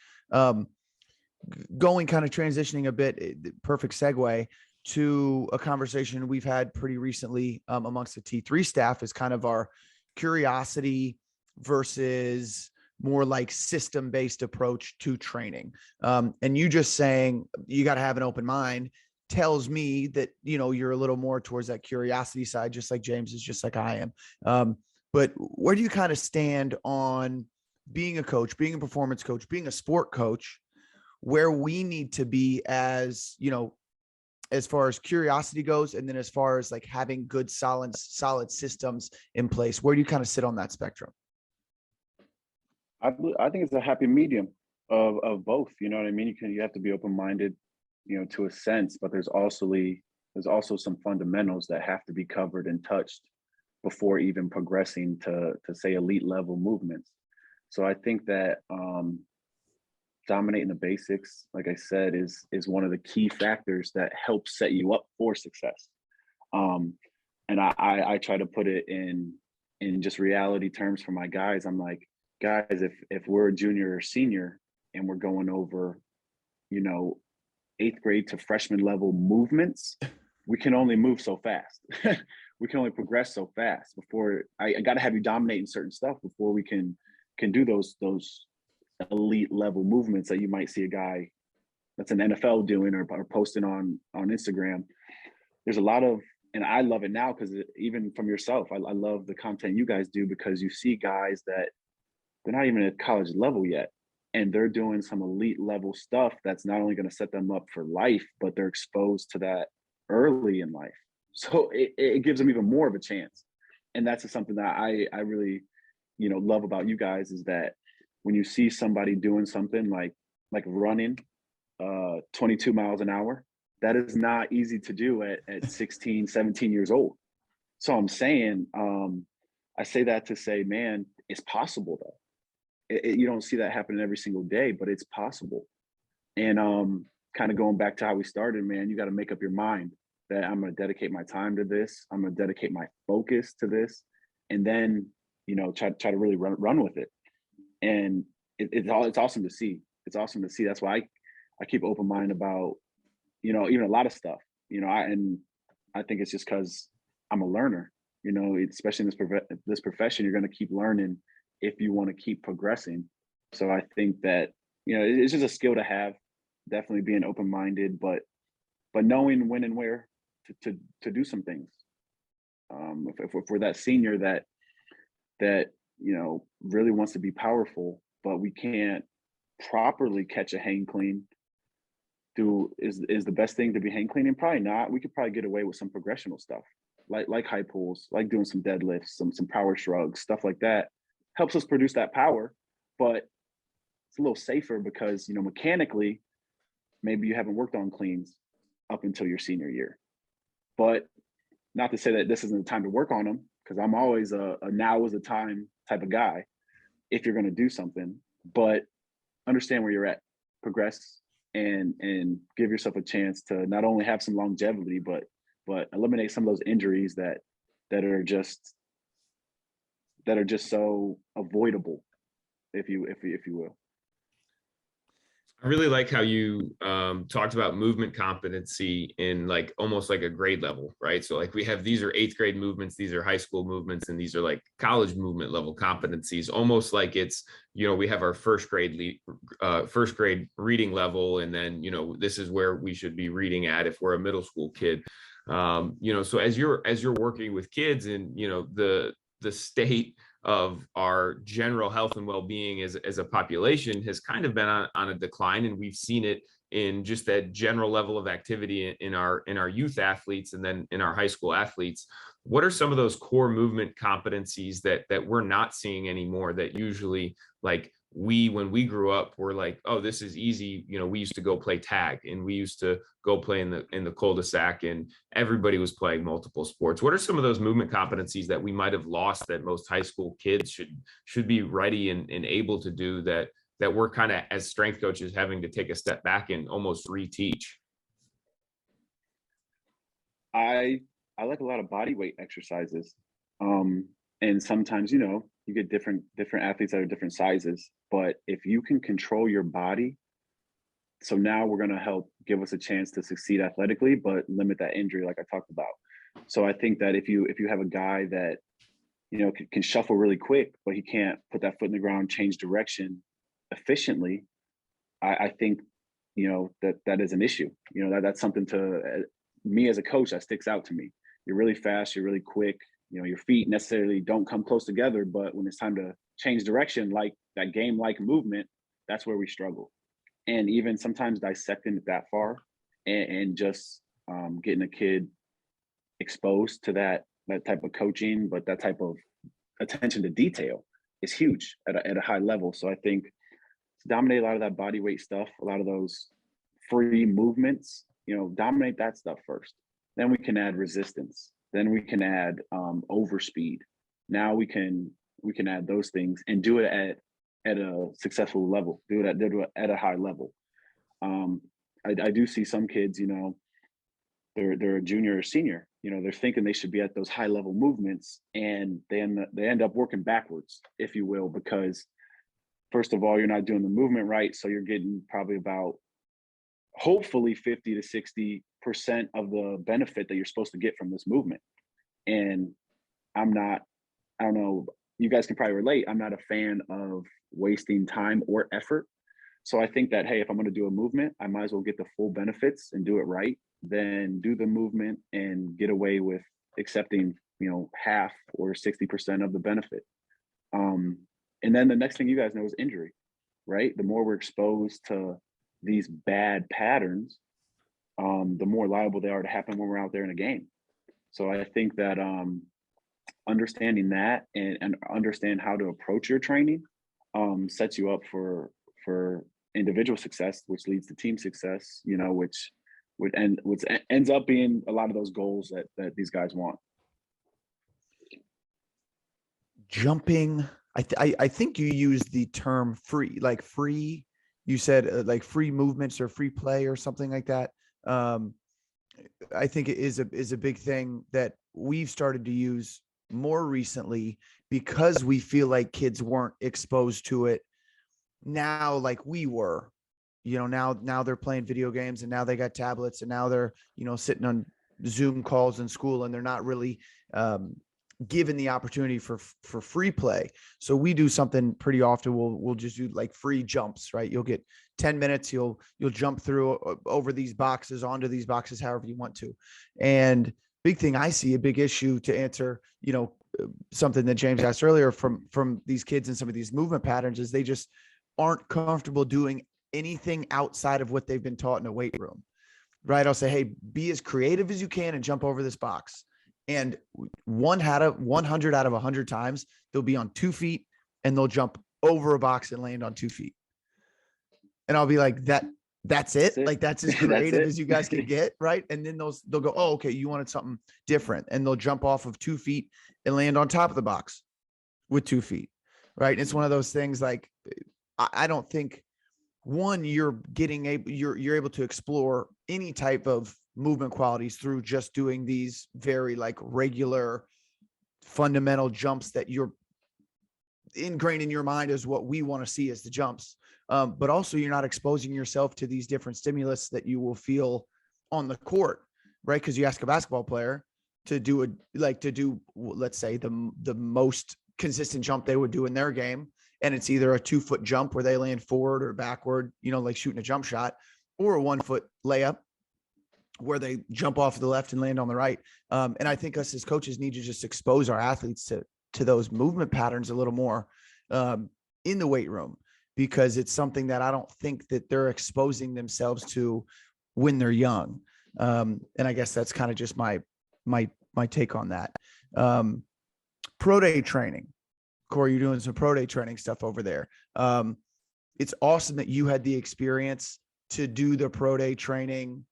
Going kind of transitioning a bit, perfect segue to a conversation we've had pretty recently amongst the T3 staff is kind of our curiosity versus more like system-based approach to training. And you just saying you got to have an open mind tells me that, you're a little more towards that curiosity side, just like James is, just like I am. But where do you kind of stand on being a coach, being a performance coach, being a sport coach, where we need to be as far as curiosity goes, and then as far as like having good, solid systems in place? Where do you kind of sit on that spectrum? I think it's a happy medium of both. You know what I mean? You have to be open-minded, to a sense, but there's also some fundamentals that have to be covered and touched before even progressing to say elite level movements. So I think that dominating the basics, like I said, is one of the key factors that helps set you up for success. And I try to put it in just reality terms for my guys. I'm like, guys, if we're a junior or senior and we're going over, 8th grade to freshman level movements, we can only move so fast. We can only progress so fast before I got to have you dominating certain stuff before we can do those elite level movements that you might see a guy that's an NFL doing or posting on Instagram. There's a lot of, and I love it now because even from yourself, I love the content you guys do, because you see guys that they're not even at college level yet, and they're doing some elite level stuff that's not only going to set them up for life, but they're exposed to that early in life. So it gives them even more of a chance. And that's something that I really, love about you guys, is that when you see somebody doing something like running 22 miles an hour, that is not easy to do at 16, 17 years old. So I'm saying, I say that to say, man, it's possible though. You don't see that happening every single day, but it's possible. And kind of going back to how we started, man, you got to make up your mind that I'm going to dedicate my time to this. I'm going to dedicate my focus to this, and then, try to really run with it. And it's awesome to see. It's awesome to see. That's why I keep open mind about, even a lot of stuff, I think it's just because I'm a learner, especially in this profession, you're going to keep learning if you want to keep progressing. So I think that, it's just a skill to have, definitely being open-minded, but knowing when and where to do some things. If we're that senior that really wants to be powerful, but we can't properly catch a hang clean, is the best thing to be hang cleaning? Probably not. We could probably get away with some progressional stuff, like high pulls, like doing some deadlifts, some power shrugs, stuff like that. Helps us produce that power, but it's a little safer because, mechanically, maybe you haven't worked on cleans up until your senior year. But not to say that this isn't the time to work on them, because I'm always a now is the time type of guy if you're going to do something. But understand where you're at, progress, and give yourself a chance to not only have some longevity, but eliminate some of those injuries that are just so avoidable, if you will. I really like how you talked about movement competency in like almost like a grade level, right? So like we have, these are 8th grade movements, these are high school movements, and these are like college movement level competencies, almost like it's, we have our first grade reading level. And then, this is where we should be reading at if we're a middle school kid. So as you're working with kids and, the state of our general health and well-being as a population has kind of been on a decline, and we've seen it in just that general level of activity in our youth athletes and then in our high school athletes. What are some of those core movement competencies that we're not seeing anymore that usually like when we grew up, were like, oh, this is easy. You know, we used to go play tag, and we used to go play in the cul-de-sac, and everybody was playing multiple sports. What are some of those movement competencies that we might have lost that most high school kids should be ready and able to do, that we're kind of, as strength coaches, having to take a step back and almost reteach? I like a lot of body weight exercises. And sometimes, you know, you get different athletes that are different sizes, but if you can control your body, so now we're going to help give us a chance to succeed athletically, but limit that injury like I talked about. So I think that if you have a guy that, you know, can shuffle really quick, but he can't put that foot in the ground, change direction efficiently, I think, you know, that is an issue. You know, that's something to me as a coach that sticks out to me. You're really fast, you're really quick. You know, your feet necessarily don't come close together, but when it's time to change direction, like that game-like movement, that's where we struggle. And even sometimes dissecting it that far and just getting a kid exposed to that type of coaching, but that type of attention to detail is huge at a high level. So I think to dominate a lot of that body weight stuff, a lot of those free movements, you know, dominate that stuff first. Then we can add resistance. Then we can add overspeed. Now we can add those things and do it at a successful level. Do it at a high level. I do see some kids, you know, they're a junior or senior. You know, they're thinking they should be at those high level movements, and they end up working backwards, if you will, because first of all, you're not doing the movement right, so you're getting probably about hopefully 50 to 60% of the benefit that you're supposed to get from this movement. And I don't know, you guys can probably relate. I'm not a fan of wasting time or effort. So I think that, hey, if I'm going to do a movement, I might as well get the full benefits and do it right, then do the movement and get away with accepting, you know, half or 60% of the benefit. And then the next thing you guys know is injury, right? The more we're exposed to these bad patterns, the more liable they are to happen when we're out there in a game. So I think that understanding that and understand how to approach your training sets you up for individual success, which leads to team success, you know, which ends up being a lot of those goals that these guys want. Jumping. I think you used the term free, like free. You said like free movements or free play or something like that. I think it is a big thing that we've started to use more recently because we feel like kids weren't exposed to it now like we were. You know, now they're playing video games, and now they got tablets, and now they're, you know, sitting on Zoom calls in school, and they're not really given the opportunity for free play. So we do something pretty often. We'll just do like free jumps, right? You'll get 10 minutes. You'll jump through over these boxes, onto these boxes, however you want to. And big thing I see, a big issue to answer, you know, something that James asked earlier from these kids and some of these movement patterns, is they just aren't comfortable doing anything outside of what they've been taught in a weight room, right? I'll say, hey, be as creative as you can and jump over this box. And 100 out of 100 times, they'll be on 2 feet and they'll jump over a box and land on 2 feet. And I'll be like, that's it. Like, that's as creative as you guys can get. Right. And then they'll go, oh, okay, you wanted something different. And they'll jump off of 2 feet and land on top of the box with 2 feet. Right. And it's one of those things, like, I don't think, one, you're able to explore any type of movement qualities through just doing these very like regular fundamental jumps that you're ingrained in your mind as what we want to see as the jumps. But also you're not exposing yourself to these different stimulus that you will feel on the court, right? Because you ask a basketball player to do let's say the most consistent jump they would do in their game, and it's either a 2-foot jump where they land forward or backward, you know, like shooting a jump shot, or a 1-foot layup where they jump off to the left and land on the right. And I think us as coaches need to just expose our athletes to those movement patterns a little more in the weight room, because it's something that I don't think that they're exposing themselves to when they're young. And I guess that's kind of just my take on that. Pro day training. Cory, you're doing some pro day training stuff over there. It's awesome that you had the experience to do the pro day training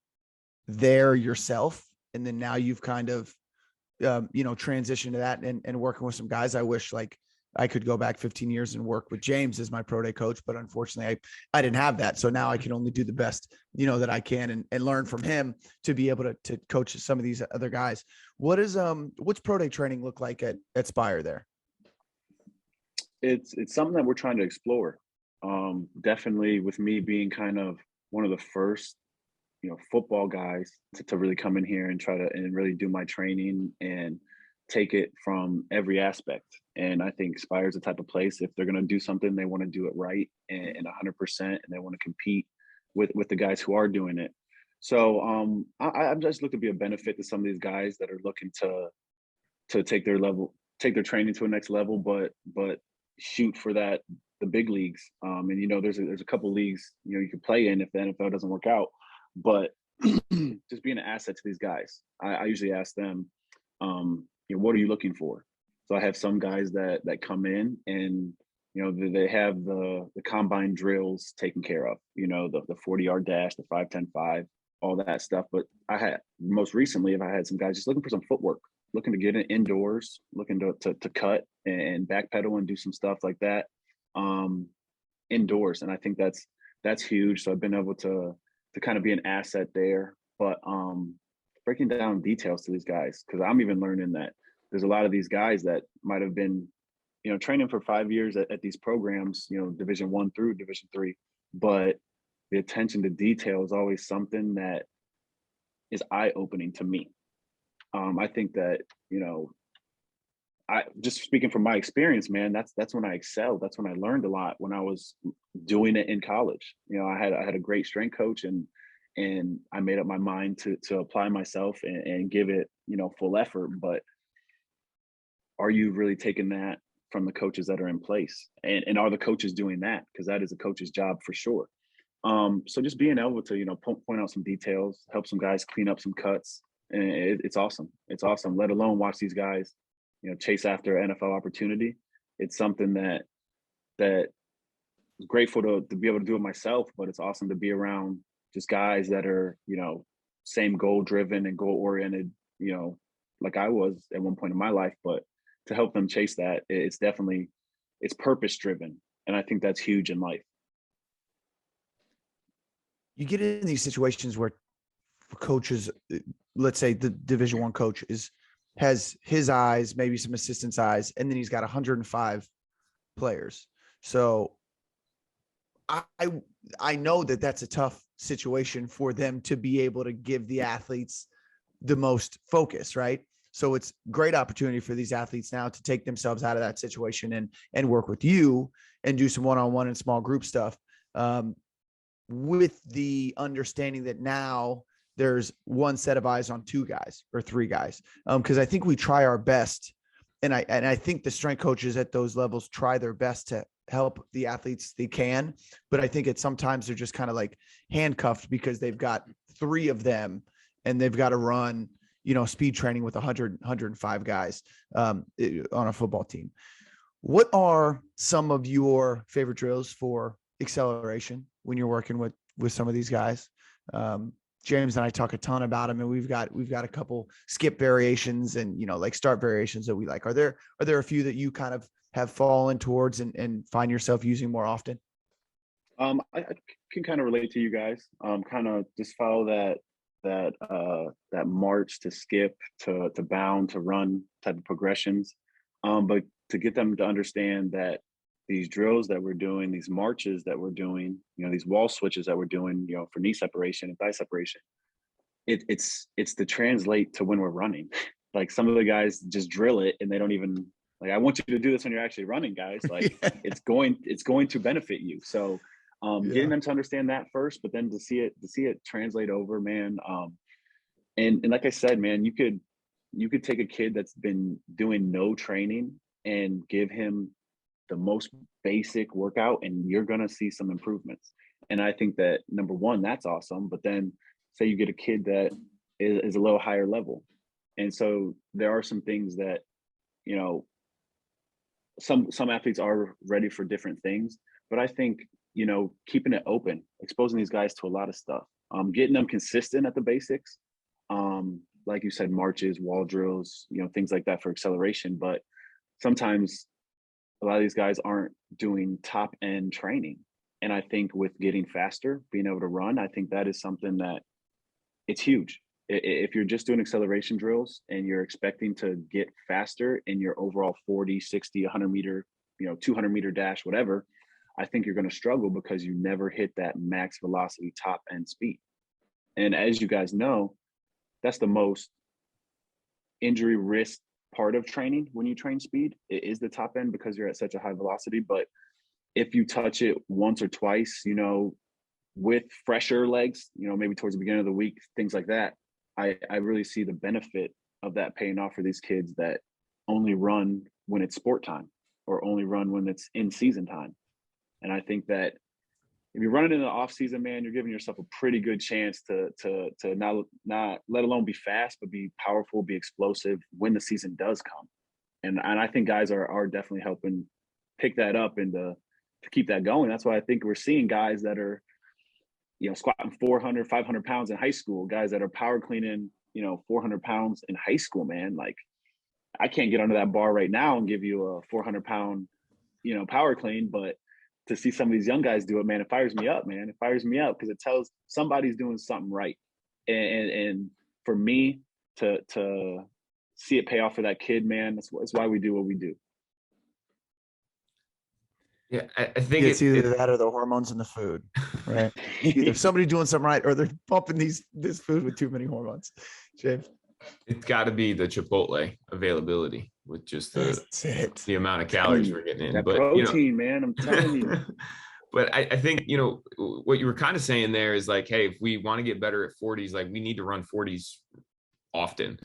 there yourself. And then now you've kind of, transitioned to that and working with some guys. I wish like I could go back 15 years and work with James as my pro day coach, but unfortunately I didn't have that. So now I can only do the best, that I can and learn from him to be able to coach some of these other guys. What's pro day training look like at Spire there? It's something that we're trying to explore. Definitely with me being kind of one of the first, football guys to really come in here and try to and really do my training and take it from every aspect. And I think Spire is the type of place, if they're going to do something, they want to do it right and 100%, and they want to compete with the guys who are doing it. So I'm just looking to be a benefit to some of these guys that are looking to take their training to a next level, but shoot for the big leagues. And there's a couple leagues you can play in if the NFL doesn't work out, but just being an asset to these guys. I usually ask them, what are you looking for? So I have some guys that come in and they have the combine drills taken care of, the 40-yard dash, the 5-10-5, all that stuff. But most recently I had some guys just looking for some footwork, looking to get in indoors, looking to cut and backpedal and do some stuff like that indoors. And I think that's huge. So I've been able to kind of be an asset there, but breaking down details to these guys, because I'm even learning that there's a lot of these guys that might have been, training for 5 years at these programs, Division 1 through Division 3, but the attention to detail is always something that is eye-opening to me. I think that, I just speaking from my experience, man, that's when I excelled. That's when I learned a lot, when I was doing it in college. I had a great strength coach, and I made up my mind to apply myself and give it, full effort. But are you really taking that from the coaches that are in place? And are the coaches doing that? Because that is a coach's job for sure. So just being able to, point out some details, help some guys clean up some cuts. And it's awesome. It's awesome. Let alone watch these guys, chase after NFL opportunity. It's something that grateful to be able to do it myself, but it's awesome to be around just guys that are, same goal driven and goal oriented, like I was at one point in my life, but to help them chase that, it's purpose driven. And I think that's huge in life. You get in these situations where coaches, let's say the Division I coach has his eyes, maybe some assistants' eyes, and then he's got 105 players. So I know that that's a tough situation for them to be able to give the athletes the most focus, right? So it's great opportunity for these athletes now to take themselves out of that situation and work with you and do some one-on-one and small group stuff, with the understanding that now there's one set of eyes on 2 guys or 3 guys. Because I think we try our best, and I think the strength coaches at those levels try their best to help the athletes they can, but I think sometimes they're just kind of like handcuffed because they've got 3 of them and they've got to run, speed training with 105 guys on a football team. What are some of your favorite drills for acceleration when you're working with some of these guys? James and I talk a ton about them, and we've got a couple skip variations and, like start variations that we like. Are there a few that you kind of have fallen towards and find yourself using more often? I can kind of relate to you guys. Kind of just follow that march to skip to bound to run type of progressions. But to get them to understand that these drills that we're doing, these marches that we're doing, these wall switches that we're doing, for knee separation and thigh separation, it's to translate to when we're running. Like some of the guys just drill it and they don't even like, I want you to do this when you're actually running, guys. Like Yeah. it's going to benefit you. So getting them to understand that first, but then to see it translate over, man. And like I said, man, you could take a kid that's been doing no training and give him the most basic workout and you're going to see some improvements. And I think that number one, that's awesome. But then say you get a kid that is a little higher level. And so there are some things that, some athletes are ready for different things, but I think, you know, keeping it open, exposing these guys to a lot of stuff, getting them consistent at the basics. Like you said, marches, wall drills, you know, things like that for acceleration. But sometimes a lot of these guys aren't doing top end training. And I think with getting faster, being able to run, I think that is something that it's huge. If you're just doing acceleration drills and you're expecting to get faster in your overall 40, 60, 100 meter, you know, 200-meter dash, whatever, I think you're going to struggle because you never hit that max velocity top end speed. And as you guys know, that's the most injury risk part of training when you train speed. It is the top end because you're at such a high velocity. But if you touch it once or twice, you know, with fresher legs, you know, maybe towards the beginning of the week, things like that, I really see the benefit of that paying off for these kids that only run when it's sport time or only run when it's in season time. And I think that if you're running in the off season, man, you're giving yourself a pretty good chance to not let alone be fast, but be powerful, be explosive when the season does come. And I think guys are definitely helping pick that up and to keep that going. That's why I think we're seeing guys that are, you know, squatting 400, 500 pounds in high school, guys that are power cleaning, you know, 400 pounds in high school, man. Like, I can't get under that bar right now and give you a 400-pound, you know, power clean, but to see some of these young guys do it, man, it fires me up, man. It fires me up because it tells somebody's doing something right. And for me to see it pay off for that kid, man, that's why we do what we do. Yeah, I think it's either that or the hormones in the food, right? Either somebody doing something right or they're pumping this food with too many hormones. James, it's got to be the Chipotle availability with just the amount of calories we're getting in. That but protein, you know, man, I'm telling you. But I think, you know, what you were kind of saying there is like, hey, if we want to get better at 40s, like we need to run 40s often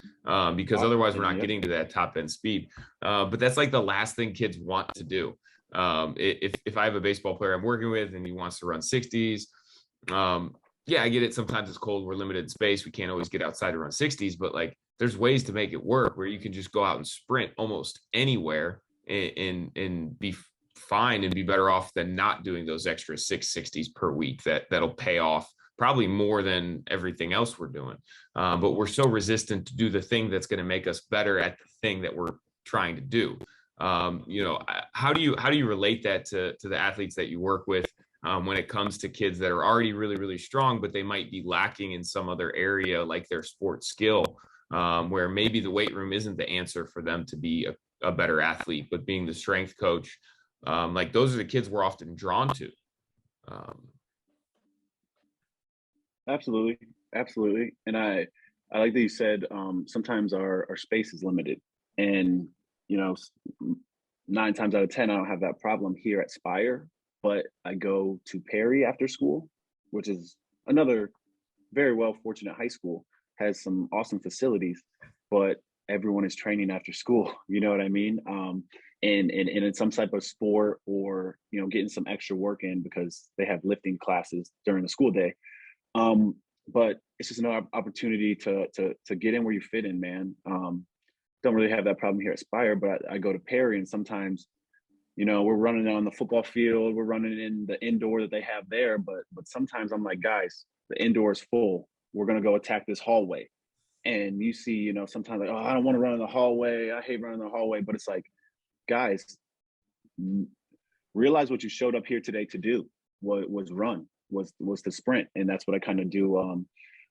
because otherwise we're not getting to that top end speed. But that's like the last thing kids want to do. If I have a baseball player I'm working with and he wants to run 60s, yeah, I get it. Sometimes it's cold. We're limited in space. We can't always get outside to run 60s, but like there's ways to make it work where you can just go out and sprint almost anywhere and be fine and be better off than not doing those extra 660s per week. That'll pay off probably more than everything else we're doing. But we're so resistant to do the thing that's going to make us better at the thing that we're trying to do. You know, how do you relate that to the athletes that you work with when it comes to kids that are already really, really strong, but they might be lacking in some other area like their sports skill, where maybe the weight room isn't the answer for them to be a better athlete, but being the strength coach, like those are the kids we're often drawn to. Absolutely. And I like that you said sometimes our space is limited, and you know, 9 times out of 10 I don't have that problem here at Spire, but I go to Perry after school, which is another very well fortunate high school, has some awesome facilities, but everyone is training after school. You know what I mean? And in some type of sport, or you know, getting some extra work in because they have lifting classes during the school day. But it's just another opportunity to get in where you fit in, man. Don't really have that problem here at Spire, but I go to Perry, and sometimes, you know, we're running on the football field, we're running in the indoor that they have there, but sometimes I'm like, guys, the indoor is full. We're gonna go attack this hallway. And you see, you know, sometimes like, oh, I don't want to run in the hallway. I hate running in the hallway. But it's like, guys, realize what you showed up here today to do. What was run, was the sprint. And that's what I kind of do.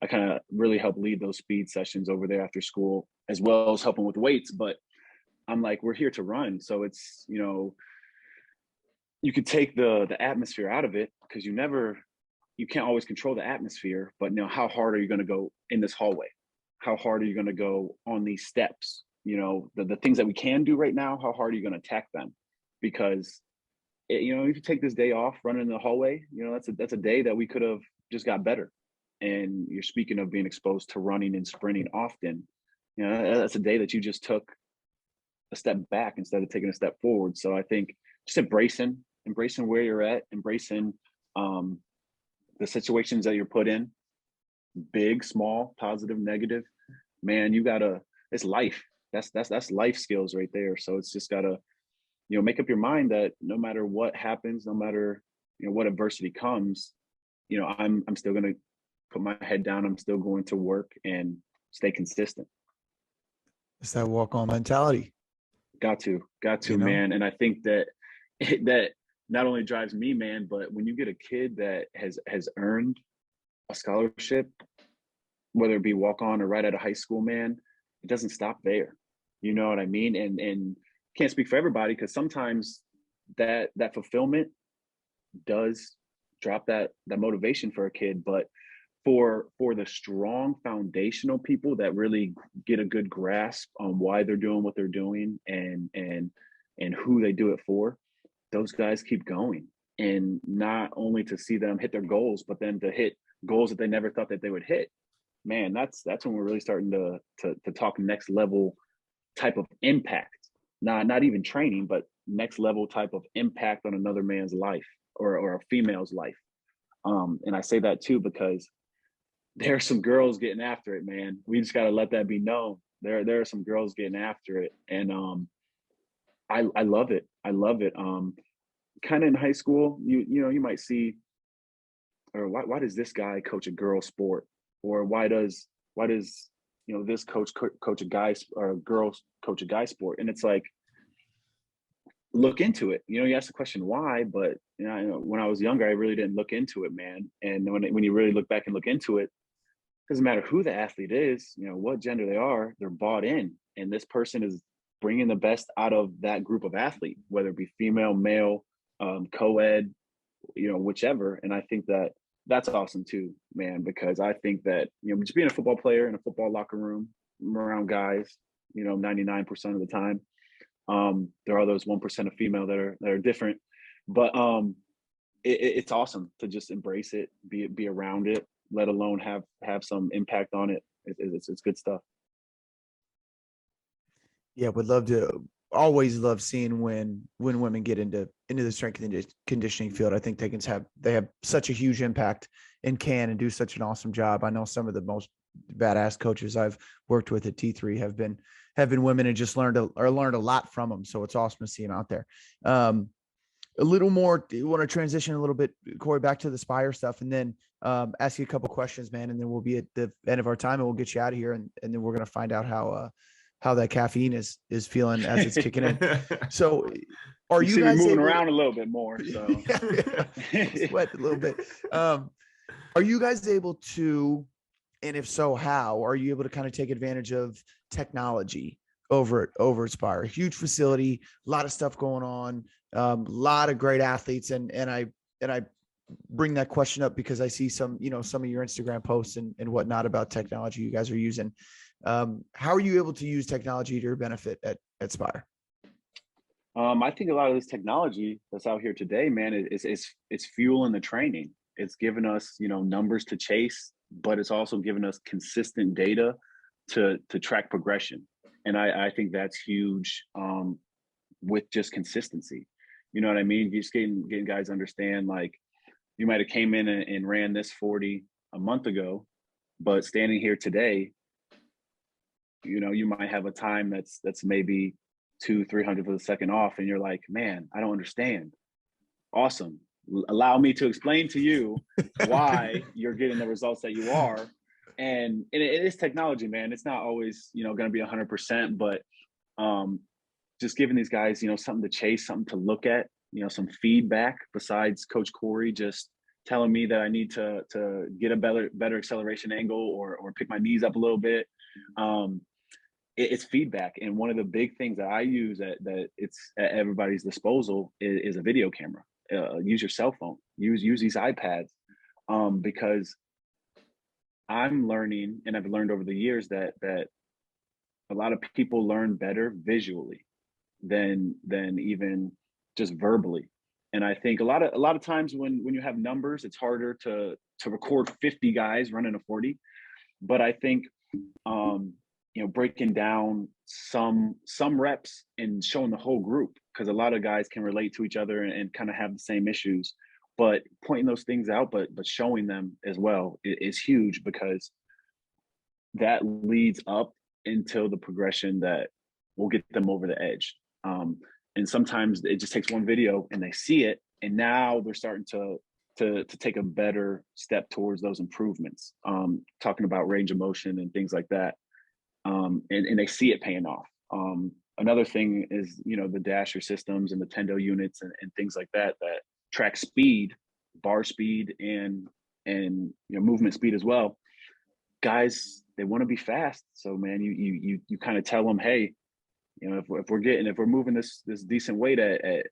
I kind of really help lead those speed sessions over there after school, as well as helping with weights. But I'm like, we're here to run. So it's, you know, you could take the atmosphere out of it because you can't always control the atmosphere. But you know, how hard are you going to go in this hallway? How hard are you going to go on these steps? You know, the things that we can do right now, how hard are you going to attack them? Because you know, if you take this day off running in the hallway, you know, that's a day that we could have just got better. And you're speaking of being exposed to running and sprinting often, you know, that's a day that you just took a step back instead of taking a step forward. So I think just embracing where you're at, embracing the situations that you're put in, big, small, positive, negative, man, it's life. That's life skills right there. So it's just gotta make up your mind that no matter what happens, no matter, what adversity comes, I'm still going to put my head down. I'm still going to work and stay consistent. It's that walk on mentality. Got to, man. And I think that that not only drives me, man, but when you get a kid that has earned a scholarship, whether it be walk on or right out of high school, man, it doesn't stop there. You know what I mean? And can't speak for everybody, because sometimes that fulfillment does drop that motivation for a kid. But for the strong foundational people that really get a good grasp on why they're doing what they're doing and who they do it for, those guys keep going. And not only to see them hit their goals, but then to hit goals that they never thought that they would hit. Man, that's when we're really starting to talk next level type of impact. Not even training, but next level type of impact on another man's life or a female's life. And I say that too because there are some girls getting after it, man. We just got to let that be known. There are some girls getting after it, and I love it. I love it. Kind of in high school, you might see, or why does this guy coach a girl sport, or why does this coach a guy, or a girl coach a guy sport, and it's like, look into it. You ask the question why, but when I was younger, I really didn't look into it, man. And when you really look back and look into it, doesn't matter who the athlete is, what gender they are, they're bought in, and this person is bringing the best out of that group of athlete, whether it be female, male, co-ed, whichever. And I think that that's awesome too, man, because I think that, just being a football player in a football locker room around guys, 99% of the time, there are those 1% of female that are different, but it's awesome to just embrace it, be around it, let alone have some impact on it. It's good stuff. Yeah, would love to. Always love seeing when women get into the strength and conditioning field. I think they have such a huge impact and can do such an awesome job. I know some of the most badass coaches I've worked with at T3 have been women, and just learned a lot from them. So it's awesome to see them out there. A little more, you want to transition a little bit, Cory, back to the Spire stuff, and then ask you a couple questions, man, and then we'll be at the end of our time and we'll get you out of here, and then we're going to find out how that caffeine is feeling as it's kicking in. So are you guys moving around a little bit more? So sweat a little bit. Are you guys able to, and if so, how are you able to kind of take advantage of technology over at Spire? Huge facility, a lot of stuff going on, a lot of great athletes. And I bring that question up because I see some of your Instagram posts and whatnot about technology you guys are using. How are you able to use technology to your benefit at Spire? I think a lot of this technology that's out here today, man, it's fueling the training. It's given us, numbers to chase, but it's also given us consistent data to track progression. And I think that's huge with just consistency. You know what I mean? Just getting guys to understand, like, you might have came in and ran this 40 a month ago, but standing here today, you might have a time that's maybe 200-300 of a second off, and you're like, man, I don't understand. Awesome. Allow me to explain to you why you're getting the results that you are. And it is technology, man. It's not always, going to be 100%, but just giving these guys, something to chase, something to look at, some feedback besides Coach Cory just telling me that I need to get a better acceleration angle or pick my knees up a little bit. It's feedback. And one of the big things that I use that it's at everybody's disposal is a video camera. Use your cell phone, use these iPads, because I'm learning, and I've learned over the years that a lot of people learn better visually than even just verbally. And I think a lot of times when you have numbers, it's harder to record 50 guys running a 40. But I think breaking down some reps and showing the whole group, because a lot of guys can relate to each other and kind of have the same issues, but pointing those things out, but showing them as well is huge, because that leads up into the progression that will get them over the edge. And sometimes it just takes one video and they see it, and now they're starting to take a better step towards those improvements. Talking about range of motion and things like that, and they see it paying off. Another thing is, you know, the dasher systems and the Tendo units and things like that that track speed, bar speed, and you know, movement speed as well. Guys, they want to be fast, so man, you kind of tell them, hey, you know, if we're moving this decent weight at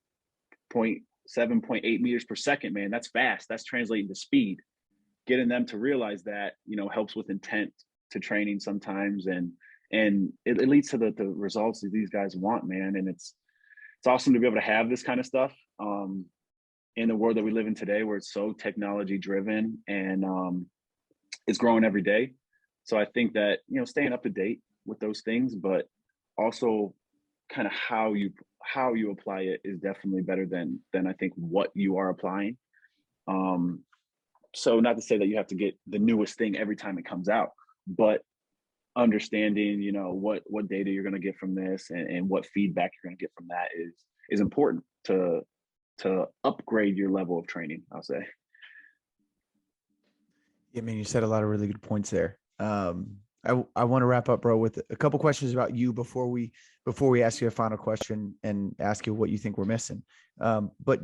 0.7, 0.8 meters per second, man, that's fast. That's translating to speed. Getting them to realize that, you know, helps with intent to training sometimes, and it leads to the results that these guys want, man. And it's awesome to be able to have this kind of stuff in the world that we live in today, where it's so technology driven, and it's growing every day. So I think that, you know, staying up to date with those things, but also kind of how you apply it is definitely better than I think what you are applying. So not to say that you have to get the newest thing every time it comes out, but understanding, you know, what data you're going to get from this, and what feedback you're going to get from that is important to upgrade your level of training, I'll say. Yeah, man, you said a lot of really good points there. I want to wrap up, bro, with a couple questions about you before we ask you a final question and ask you what you think we're missing. But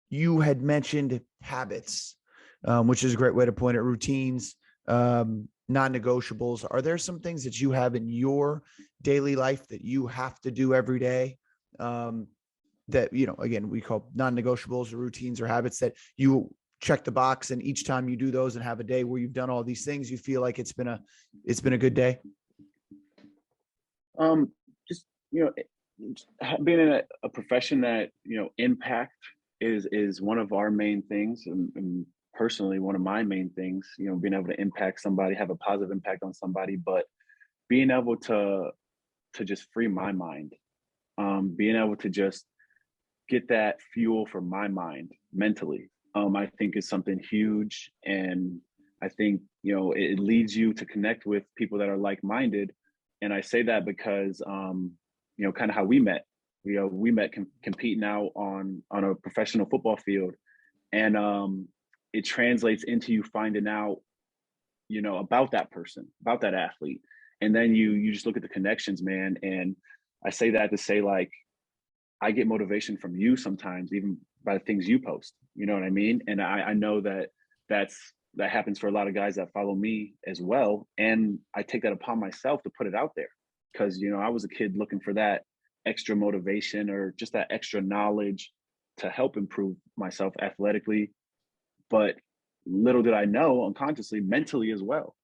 you had mentioned habits, which is a great way to point at routines, non-negotiables. Are there some things that you have in your daily life that you have to do every day, that, you know, again, we call non-negotiables or routines or habits, that you check the box, and each time you do those and have a day where you've done all these things, you feel like it's been a good day? Just, you know, being in a profession that, you know, impact is one of our main things, and personally one of my main things, you know, being able to impact somebody, have a positive impact on somebody, but being able to just free my mind, being able to just get that fuel for my mind mentally, I think is something huge. And I think, you know, it leads you to connect with people that are like-minded. And I say that because, you know, kind of how we met. We met competing out on a professional football field, and it translates into you finding out, you know, about that person, about that athlete, and then you just look at the connections, man. And I say that to say, like, I get motivation from you sometimes, even by the things you post. You know what I mean? And I know that happens for a lot of guys that follow me as well. And I take that upon myself to put it out there, because, you know, I was a kid looking for that extra motivation or just that extra knowledge to help improve myself athletically. But little did I know, unconsciously, mentally as well.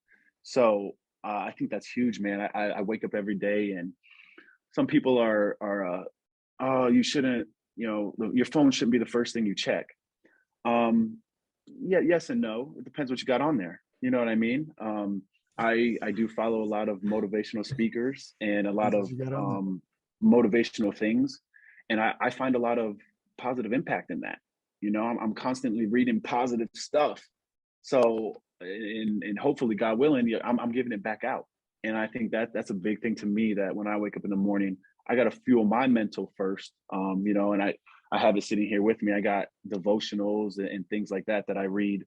So I think that's huge, man. I wake up every day, and some people are oh, you shouldn't, you know, your phone shouldn't be the first thing you check. Yeah, yes and no. It depends what you got on there. You know what I mean? I do follow a lot of motivational speakers and a lot of motivational things, and I find a lot of positive impact in that. You know, I'm constantly reading positive stuff. So, and hopefully, God willing, I'm giving it back out. And I think that's a big thing to me, that when I wake up in the morning, I got to fuel my mental first, you know, and I have it sitting here with me. I got devotionals and things like that I read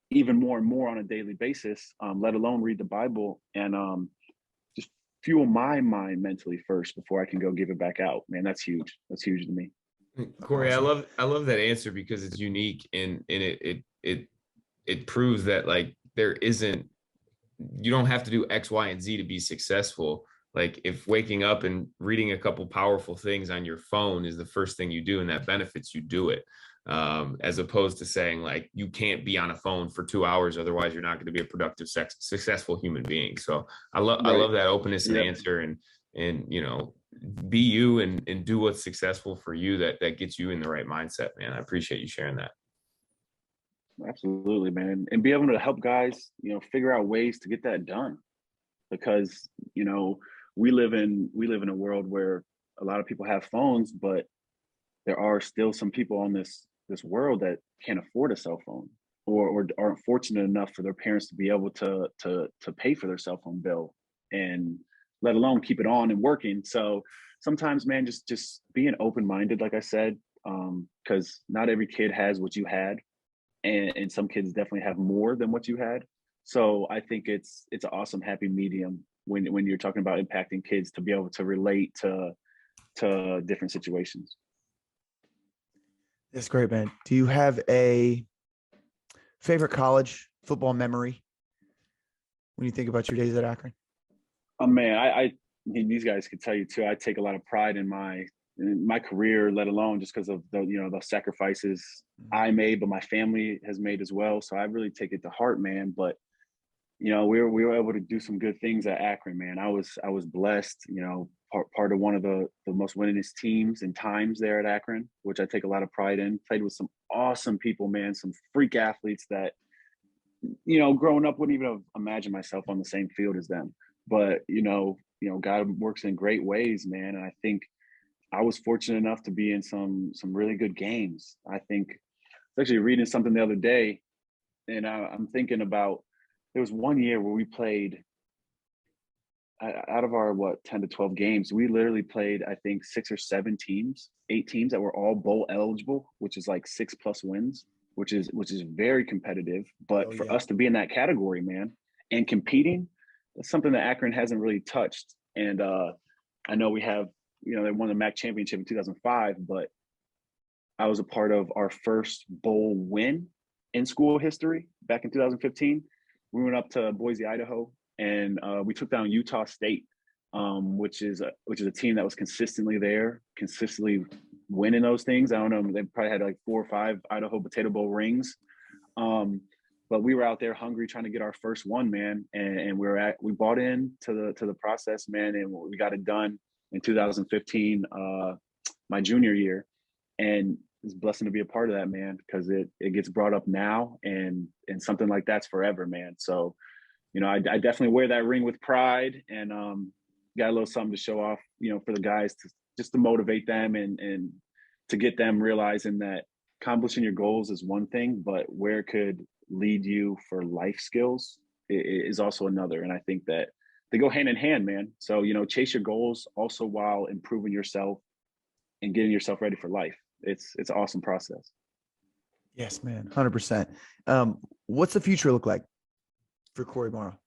even more and more on a daily basis, let alone read the Bible, and just fuel my mind mentally first before I can go give it back out. Man, that's huge. That's huge to me. Cory, awesome. I love that answer, because it's unique, and it proves that, like, you don't have to do X, Y, and Z to be successful. Like, if waking up and reading a couple powerful things on your phone is the first thing you do and that benefits you, do it. As opposed to saying, like, you can't be on a phone for 2 hours, otherwise you're not going to be a productive, successful human being. So I love that openness and answer, and, you know, be you and do what's successful for you, that gets you in the right mindset, man. I appreciate you sharing that. Absolutely, man. And be able to help guys, you know, figure out ways to get that done, because, you know, we live in a world where a lot of people have phones, but there are still some people on this world that can't afford a cell phone, or aren't fortunate enough for their parents to be able to pay for their cell phone bill, and let alone keep it on and working. So sometimes, man, just being open-minded, like I said, because not every kid has what you had, and some kids definitely have more than what you had. So I think it's an awesome happy medium when you're talking about impacting kids to be able to relate to different situations. That's great, man. Do you have a favorite college football memory when you think about your days at Akron? Oh man, I mean, these guys could tell you too. I take a lot of pride in my career, let alone just because of the sacrifices I made, but my family has made as well. So I really take it to heart, man. But we were able to do some good things at Akron, man. I was blessed, part of one of the most winningest teams and times there at Akron, which I take a lot of pride in. Played with some awesome people, man, some freak athletes that, growing up wouldn't even have imagined myself on the same field as them. But, God works in great ways, man. And I think I was fortunate enough to be in some really good games. I think I was actually reading something the other day, and I'm thinking about, there was one year where we played, out of our 10 to 12 games, we literally played, I think, 6 or 7 teams, 8 teams that were all bowl eligible, which is like 6+ wins, which is very competitive. But for us to be in that category, man, and competing, that's something that Akron hasn't really touched. And I know we have, they won the MAC championship in 2005, but I was a part of our first bowl win in school history back in 2015. We went up to Boise, Idaho, and we took down Utah State, which is a team that was consistently winning those things. I don't know, they probably had like 4 or 5 Idaho Potato Bowl rings. But we were out there hungry, trying to get our first one, man. And we bought in to the process, man, and we got it done in 2015, my junior year. And it's a blessing to be a part of that, man, because it gets brought up now, and something like that's forever, man. So, I definitely wear that ring with pride, and got a little something to show off, for the guys, to motivate them and to get them realizing that accomplishing your goals is one thing, but where it could lead you for life skills is also another. And I think that they go hand in hand, man. So, chase your goals also while improving yourself and getting yourself ready for life. It's an awesome process. Yes, man. 100%. What's the future look like for Cory Morrow?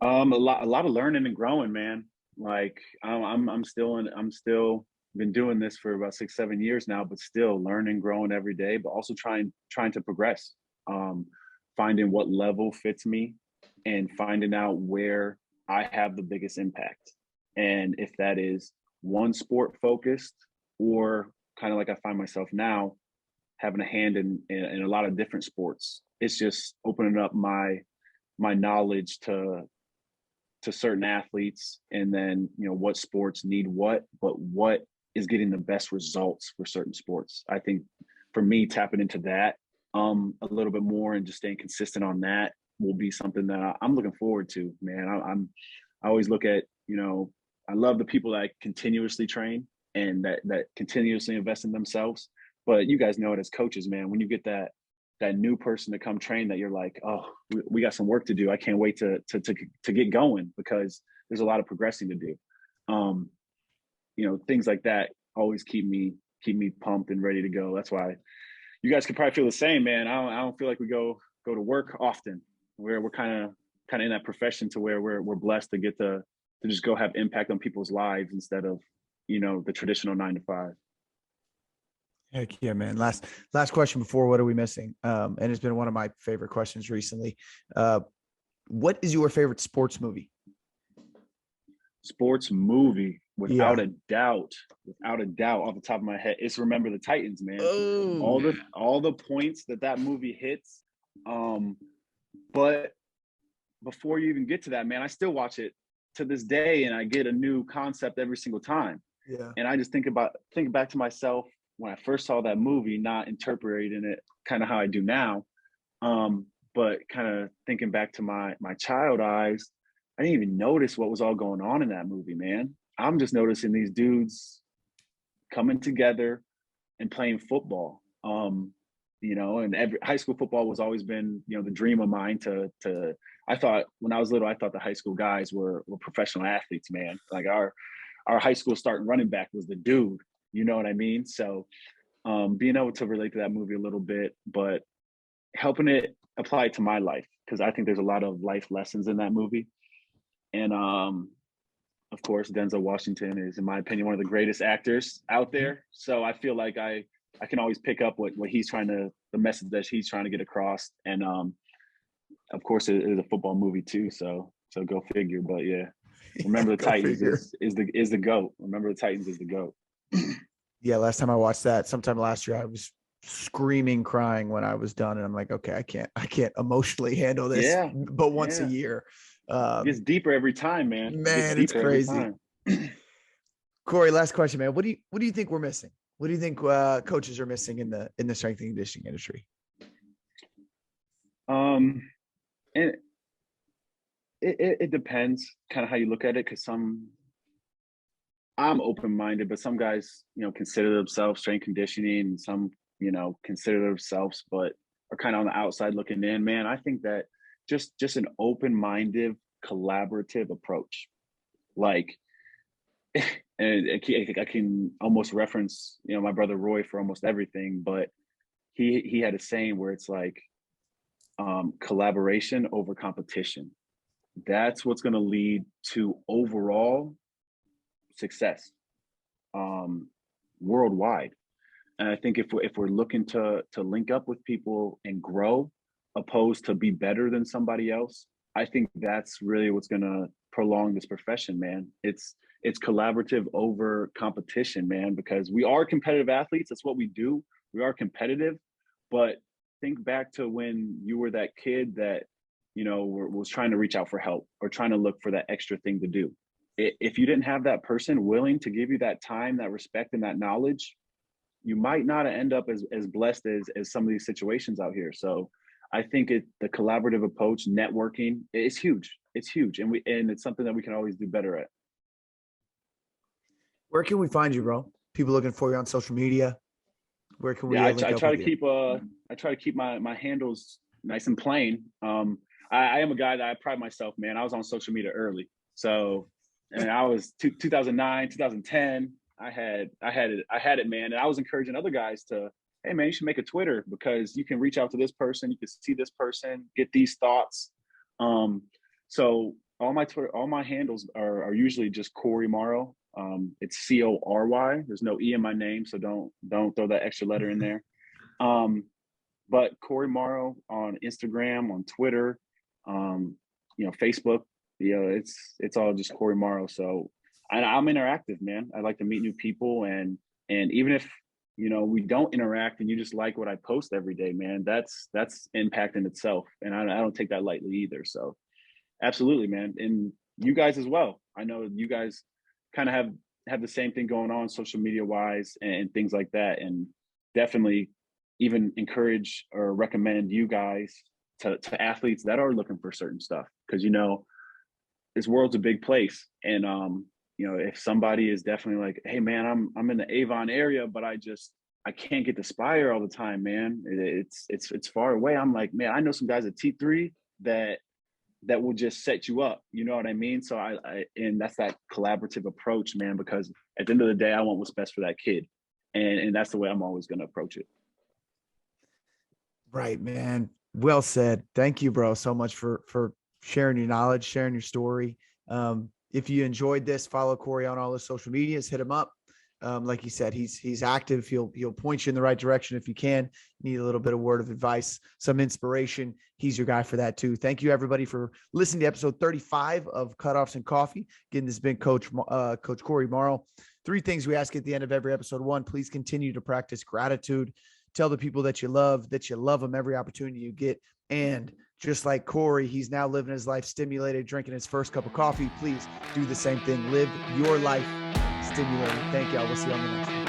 A lot of learning and growing, man. Like I'm still been doing this for about 6-7 years now, but still learning, growing every day, but also trying to progress, finding what level fits me and finding out where I have the biggest impact. And if that is one sport focused, or kind of like I find myself now, having a hand in a lot of different sports, it's just opening up my knowledge to certain athletes, and then what sports need what, but what is getting the best results for certain sports. I think for me, tapping into that a little bit more and just staying consistent on that will be something that I'm looking forward to, man. I always look at, I love the people that continuously train and that continuously invest in themselves. But you guys know it as coaches, man, when you get that new person to come train, that you're like, oh, we got some work to do. I can't wait to get going, because there's a lot of progressing to do. Things like that always keep me pumped and ready to go. That's why you guys could probably feel the same, man. I don't feel like we go to work often. We're kind of in that profession to where we're blessed to get to just go have impact on people's lives instead of, the traditional 9 to 5. Heck yeah, man. Last question before what are we missing? And it's been one of my favorite questions recently. What is your favorite sports movie? Sports movie, without a doubt, off the top of my head, it's Remember the Titans, man. Oh, all the points that movie hits. But before you even get to that, man, I still watch it to this day, and I get a new concept every single time. yeah. And I just think back to myself when I first saw that movie, not interpreting it kind of how I do now, but kind of thinking back to my child eyes. I didn't even notice what was all going on in that movie, man. I'm just noticing these dudes coming together and playing football. And every high school football was always been, the dream of mine I thought when I was little, I thought the high school guys were professional athletes, man. Like our our high school starting running back was the dude. You know what I mean? So being able to relate to that movie a little bit, but helping it apply to my life, because I think there's a lot of life lessons in that movie. And of course, Denzel Washington is, in my opinion, one of the greatest actors out there. So I feel like I can always pick up what he's the message that he's trying to get across. And of course, it is a football movie too. So go figure. But yeah, remember the Titans is the GOAT. Remember the Titans is the GOAT. Yeah, last time I watched that, sometime last year, I was screaming, crying when I was done, and I'm like, okay, I can't emotionally handle this. Yeah, but once a year, it gets deeper every time, man. Man, it's crazy. Cory, last question, man. What do you think we're missing? What do you think coaches are missing in the strength and conditioning industry? And it depends kind of how you look at it, because I'm open-minded, but some guys, consider themselves strength conditioning, and some, consider themselves, but are kind of on the outside looking in. Man, I think that just an open-minded, collaborative approach. Like, and I can almost reference, my brother Roy for almost everything, but he had a saying where it's like, collaboration over competition. That's what's going to lead to overall success worldwide. And I think if we're looking to link up with people and grow, opposed to be better than somebody else, I think that's really what's going to prolong this profession, man. It's collaborative over competition, man, because we are competitive athletes. That's what we do. We are competitive. But think back to when you were that kid that, was trying to reach out for help or trying to look for that extra thing to do. If you didn't have that person willing to give you that time, that respect, and that knowledge, you might not end up as blessed as some of these situations out here. So I think the collaborative approach, networking, is huge. It's huge. And it's something that we can always do better at. Where can we find you, bro? People looking for you on social media? Where can we I try to keep my handles nice and plain. I am a guy that I pride myself, man. I was on social media early. So, and I was 2009, 2010. I had it, man. And I was encouraging other guys to, hey, man, you should make a Twitter, because you can reach out to this person, you can see this person, get these thoughts. So all my handles are usually just Cory Morrow. It's Cory. There's no E in my name, so don't throw that extra letter in there. But Cory Morrow on Instagram, on Twitter, Facebook. It's all just Cory Morrow. So I'm interactive, man. I like to meet new people, and even if we don't interact and you just like what I post every day, man, that's impact in itself, and I don't take that lightly either. So absolutely, man. And you guys as well. I know you guys kind of have the same thing going on social media wise and things like that, and definitely even encourage or recommend you guys to athletes that are looking for certain stuff, because this world's a big place. And if somebody is definitely like, hey man, I'm in the Avon area, but I can't get to Spire all the time, man. It's far away. I'm like, man, I know some guys at T3 that will just set you up. You know what I mean? So and that's that collaborative approach, man, because at the end of the day, I want what's best for that kid. And that's the way I'm always going to approach it. Right, man. Well said. Thank you, bro, so much for sharing your knowledge, sharing your story. If you enjoyed this, follow Cory on all his social medias, hit him up. Like he said, he's active. He'll point you in the right direction if you can. Need a little bit of word of advice, some inspiration. He's your guy for that too. Thank you, everybody, for listening to episode 35 of Cutoffs and Coffee. Again, this has been Coach Cory Morrow. 3 things we ask at the end of every episode. 1, please continue to practice gratitude. Tell the people that you love them every opportunity you get. And just like Cory, he's now living his life stimulated, drinking his first cup of coffee. Please do the same thing. Live your life stimulated. Thank y'all. We'll see you on the next one.